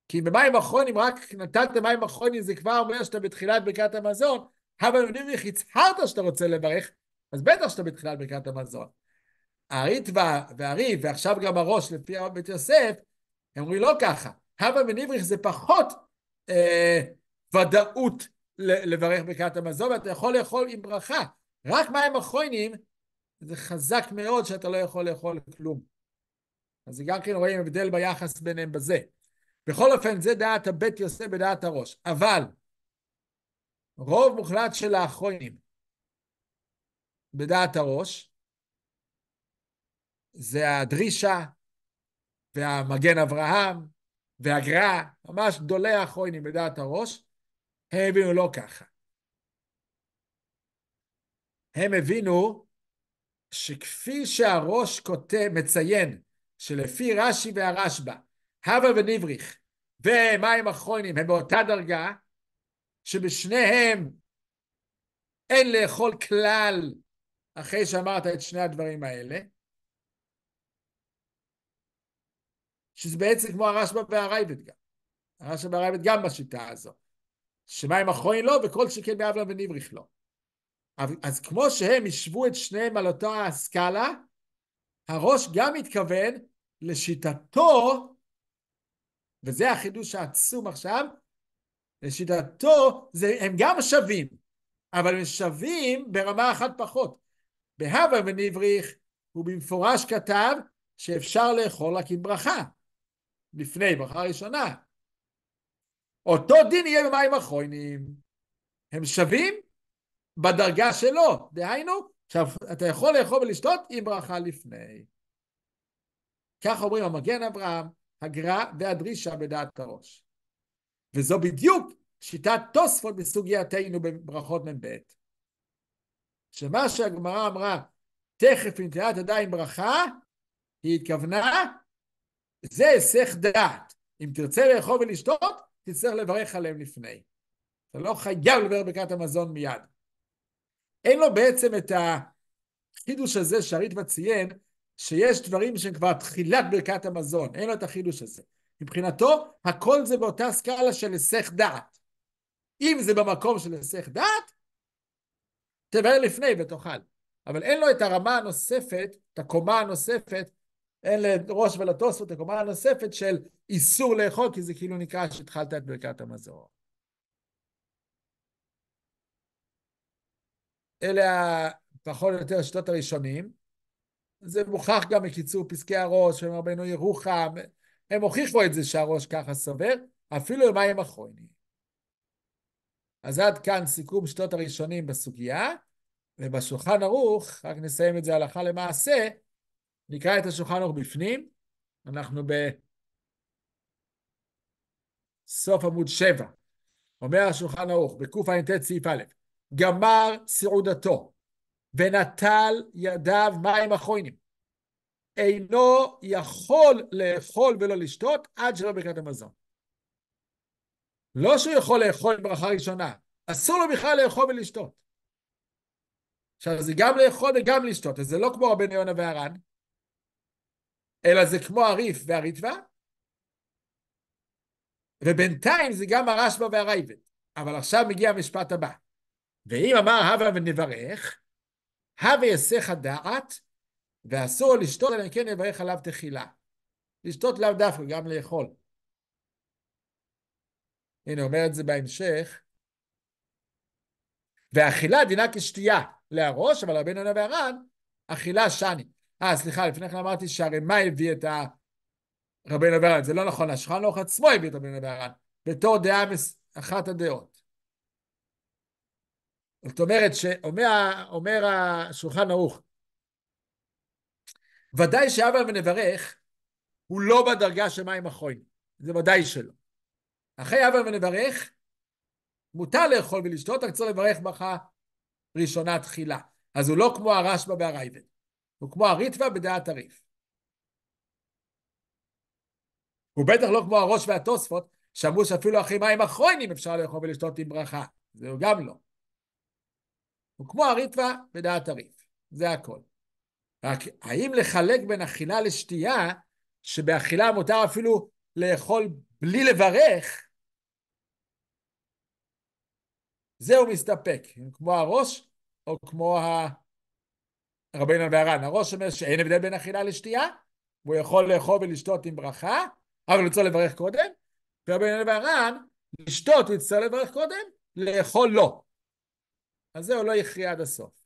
כי במים אחרונים, רק נתת מים אחרונים, זה כבר אומר שאתה בתחילת ברכת המזון, הווה ונבריך הצהרת שאתה רוצה לברך, אז בטח שאתה בתחילת ברכת המזון. הריטב"א והריף, ועכשיו גם הראש לפי בית יוסף, הם אומרים לא ככה. הווה ונבריך זה פחות ודאות לברך ברכת המזון, ואתה יכול לאכול עם ברכה. רק מים אחרונים, זה חזק מאוד שאתה לא יכול לאכול כלום. אז זה גם כן רואים הבדל ביחס ביניהם בזה. בכל אופן, זה דעת הבית יוסף בדעת הראש. אבל, רוב מוחלט של האחרונים בדעת הראש, זה הדרישה והמגן אברהם והגר"א, ממש גדולי האחרונים בדעת הראש, הם הבינו לא ככה. הם הבינו שכפי שהראש כותב, מציין, שלפי רש"י והרשב"א, הווה ונבריך ומים אחרונים הם באותה דרגה, שבשניהם אין לאכול כלל אחרי שאמרת את שני הדברים האלה, שזה בעצם כמו הרשב"א והרייבד גם. הרשב"א והרייבד גם בשיטה הזו. שמים אחרונים לא, וכל שכן בהווה ונבריך לא. אז כמו שהם ישבו את שניהם על אותה הסקאלה, הראש גם מתכוון לשיטתו, וזה החידוש העצום עכשיו, לשיטתו הם גם שווים, אבל הם שווים ברמה אחת פחות. בהווה ונבריך הוא במפורש כתב שאפשר לאכול רק עם ברכה, לפני ברכה ראשונה. אותו דין יהיה במים אחרונים. הם שווים בדרגה שלו, דהיינו, עכשיו אתה יכול לאכול ולשתות עם ברכה לפני. כך אומרים המגן אברהם, הגר"א והדרישה בדעת הראש. וזו בדיוק שיטת תוספות בסוגייתנו בברכות מ"ב. שמה שהגמרא אמרה, תכף נטילת ידיים ברכה, היא התכוונה, זה היסח דעת. אם תרצה לאכול ולשתות, תצטרך לברך עליהם לפני. אתה לא חייב לברך ברכת המזון מיד. אין לו בעצם את החידוש הזה שהריטב"א ציין, שיש דברים שהם כבר תחילת ברכת המזון. אין לו את החידוש הזה. מבחינתו, הכל זה באותה סקאלה של היסח דעת. אם זה במקום של היסח דעת, תברך לפני ותאכל. אבל אין לו את הרמה הנוספת, את הקומה הנוספת, אין לראש ולתוספות את הקומה הנוספת של איסור לאכול, כי זה כאילו נקרא שהתחלת את ברכת המזון. אלה פחות או יותר השיטות הראשונים. זה מוכח גם מקיצור פסקי הראש, של רבנו ירוחם, הם הוכיחו את זה שהראש ככה סובר, אפילו במים אחרונים. אז עד כאן סיכום שיטות הראשונים בסוגיה, ובשולחן ערוך, רק נסיים את זה הלכה למעשה, נקרא את השולחן ערוך בפנים, אנחנו בסוף עמוד 7, אומר השולחן ערוך, בקע"ט סעיף א', גמר סעודתו, ונטל ידיו מים אחרונים, אינו יכול לאכול ולא לשתות עד שלא ברכת המזון. לא שהוא יכול לאכול ברכה ראשונה, אסור לו בכלל לאכול ולשתות. עכשיו זה גם לאכול וגם לשתות, אז זה לא כמו רבנו יונה והר"ן, אלא זה כמו הריף והריטב"א, ובינתיים זה גם הרשב"א והרייבד. אבל עכשיו מגיע המשפט הבא. ואם אמר הווה ונברך, הווה יסח הדעת, ואסור לשתות, אלא כן נברך עליו תחילה. לשתות לאו דווקא, גם לאכול. הנה, אומר את זה בהמשך. והאכילה דינה כשתייה להראש, אבל רבנו יונה והר"ן, אכילה שני. סליחה, לפני כן אמרתי שהרמ"א הביא את רבנו יונה והר"ן. זה לא נכון, השולחן ערוך עצמו הביא את רבנו יונה והר"ן, בתור דעה אחת הדעות. זאת אומרת שאומר השולחן ערוך, ודאי שהווה ונברך הוא לא בדרגה של מים אחרונים, זה ודאי שלא. אחרי הווה ונברך מותר לאכול ולשתות, רק צריך לברך ברכה ראשונה תחילה. אז הוא לא כמו הרשב"א והרייבד, הוא כמו הריטב"א בדעת הריף. הוא בטח לא כמו הראש והתוספות, שאמרו שאפילו אחרי מים אחרונים אפשר לאכול ולשתות עם ברכה, זהו גם לא. הוא כמו הריטב"א בדעת הריף, זה הכל. רק האם לחלק בין אכילה לשתייה, שבאכילה מותר אפילו לאכול בלי לברך, זהו מסתפק, כמו הראש או כמו רבנו והר"ן. הראש אומר שאין הבדל בין אכילה לשתייה, והוא יכול לאכול ולשתות עם ברכה, אבל הוא צריך לברך קודם, ורבנו והר"ן, לשתות הוא יצטרך לברך קודם, לאכול לא. אז זהו לא יכריע עד הסוף.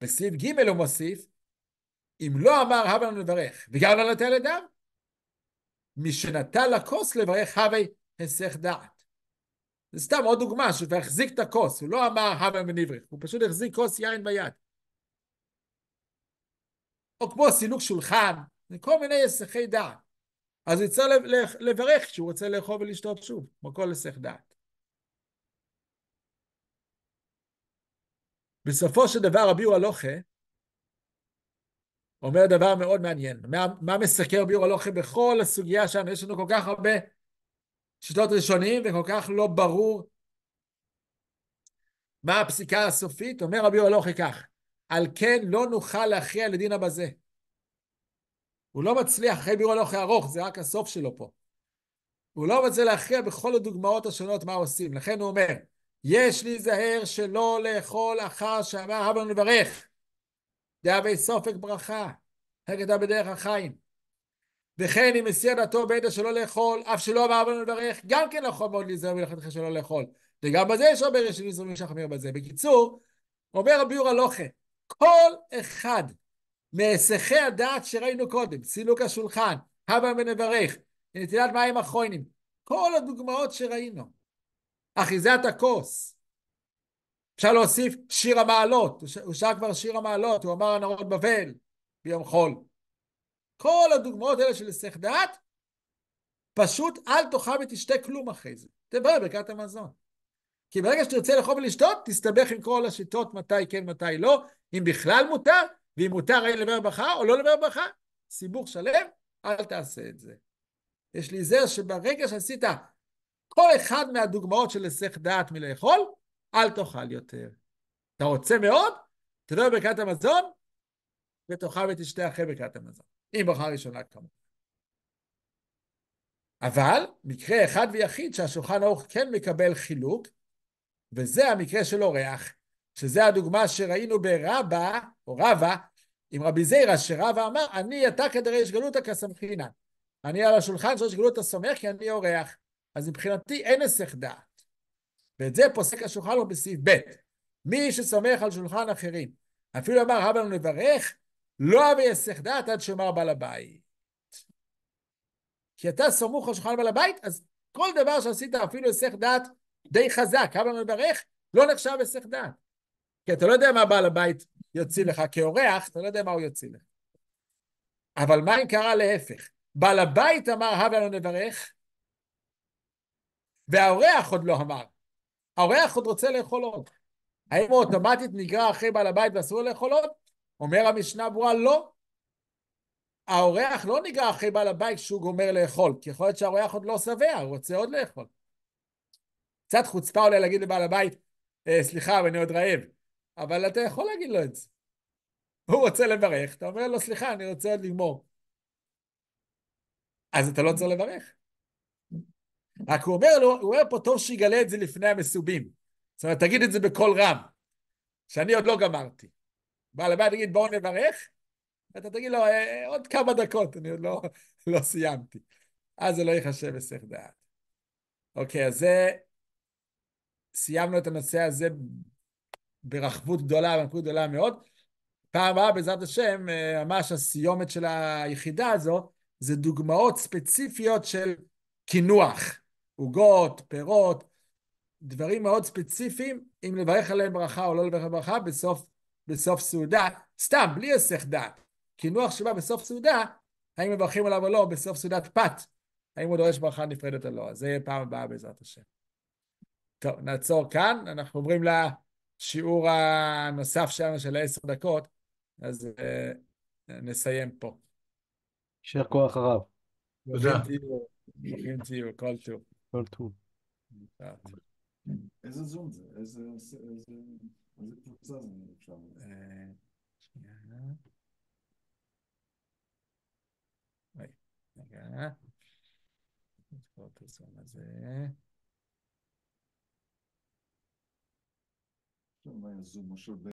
בסעיף ג' הוא מוסיף, אם לא אמר הווה לנו לברך, וגם לא נטל ידיו, מי שנטל לכוס לברך הווה היסח דעת. זה סתם עוד דוגמה, שהוא החזיק את הכוס, הוא לא אמר הווה מניברך, הוא פשוט החזיק כוס יין ביד. או כמו סילוק שולחן, כל מיני הסחי דעת. אז הוא יצטרך לברך כשהוא רוצה לאכול ולשתות שוב, כמו כל הסח דעת. בסופו של דבר רבי הלוכה אומר דבר מאוד מעניין. מה מסקר רבי הלוכה בכל הסוגיה שלנו? יש לנו כל כך הרבה שיטות ראשונים וכל כך לא ברור מה הפסיקה הסופית. אומר רבי הלוכה כך, על כן לא נוכל להכריע לדין הבזה. הוא לא מצליח, אחרי בירו הלוכה ארוך, זה רק הסוף שלו פה. הוא לא מצליח להכריע בכל הדוגמאות השונות מה עושים. לכן הוא אומר, יש להיזהר שלא לאכול אחר שאמר הבה נברך. דהווי סופק ברכה, הגדה בדרך החיים. וכן אם מסיר דתו בידע שלא לאכול, אף שלא אמר הבה נברך, גם כן יכול מאוד להיזהר ולכתך שלא לאכול. וגם בזה יש הרבה ראשונים זרמים שחמיר בזה. בקיצור, אומר רבי יורא לוחה, כל אחד מהיסחי הדעת שראינו קודם, סילוק השולחן, הבה ונברך, נטילת מים אחרונים, כל הדוגמאות שראינו, אחיזת הכוס, אפשר להוסיף שיר המעלות, הוא שר כבר שיר המעלות, הוא אמר הנרות בבל ביום חול. כל הדוגמאות האלה של היסח דעת, פשוט אל תאכל ותשתה כלום אחרי זה, תברר ברכת המזון. כי ברגע שתרצה לאכול ולשתות, תסתבך עם כל השיטות מתי כן מתי לא, אם בכלל מותר, ואם מותר אין לבר ברכה או לא לבר ברכה, סיבוך שלם, אל תעשה את זה. יש להיזהר שברגע שעשית כל אחד מהדוגמאות של היסח דעת מלאכול, אל תאכל יותר. אתה רוצה מאוד, תדבר ברכת המזון, ותאכל ותשתה אחרי ברכת המזון. אם ברכה ראשונה כמובן. אבל מקרה אחד ויחיד שהשולחן ערוך כן מקבל חילוק, וזה המקרה של אורח, שזה הדוגמה שראינו ברבא, או רבא, עם רבי זירא, שרבא אמר, אני אתה כדרש גלותא כסמכינן. אני על השולחן שיש גלותא סומך, כי אני אורח. אז מבחינתי אין היסח דעת. ואת זה פוסק השולחן ערוך בסעיף ב'. מי שסומך על שולחן אחרים, אפילו אמר הבה נברך, לא אביא היסח דעת עד שאמר בעל הבית. כי אתה סמוך על שולחן בעל הבית, אז כל דבר שעשית אפילו היסח דעת די חזק, הבה נברך, לא נחשב היסח דעת. כי אתה לא יודע מה בעל הבית יוציא לך כאורח, אתה לא יודע מה הוא יוציא לך. אבל מה אם קרה להפך? בעל הבית אמר הבה נברך, והאורח עוד לא אמר. האורח עוד רוצה לאכול עוד. האם הוא אוטומטית נגרע אחרי בעל הבית ואסור לאכול עוד? אומר המשנה ברורה, לא. האורח לא נגרע אחרי בעל הבית כשהוא גומר לאכול, כי יכול להיות שהאורח עוד לא שבע, הוא רוצה עוד לאכול. קצת חוצפה אולי להגיד לבעל הבית, סליחה, אני עוד רעב. אבל אתה יכול להגיד לו את זה. הוא רוצה לברך, אתה אומר לו, סליחה, אני רוצה עוד לגמור. אז אתה לא צריך לברך. רק הוא אומר לו, הוא אומר פה, טוב שיגלה את זה לפני המסובים. זאת אומרת, תגיד את זה בקול רם, שאני עוד לא גמרתי. בעל הבית תגיד, בואו נברך, ואתה תגיד לו, עוד כמה דקות, אני עוד לא סיימתי. אז זה לא ייחשב היסח דעת. אוקיי, אז סיימנו את הנושא הזה ברחבות גדולה, ברחבות גדולה מאוד. פעם הבאה, בעזרת השם, ממש הסיומת של היחידה הזו, זה דוגמאות ספציפיות של קינוח, עוגות, פירות, דברים מאוד ספציפיים, אם לברך עליהם ברכה או לא לברך עליהם ברכה, בסוף סעודה, סתם, בלי היסח דעת. קינוח שבא בסוף סעודה, האם מברכים עליו או לא, בסוף סעודת פת, האם הוא דורש ברכה נפרדת או לא. אז זה יהיה פעם הבאה בעזרת השם. טוב, נעצור כאן, אנחנו עוברים לשיעור הנוסף שלנו של 10 דקות, אז נסיים פה. יישר כוח הרב. ברוכים תהיו, ברוכים תהיו, כל טוב. כל טוב. איזה זום זה? איזה קבוצה זה עכשיו? שנייה. רגע. נזכור את הזום הזה. מה היה זום? משהו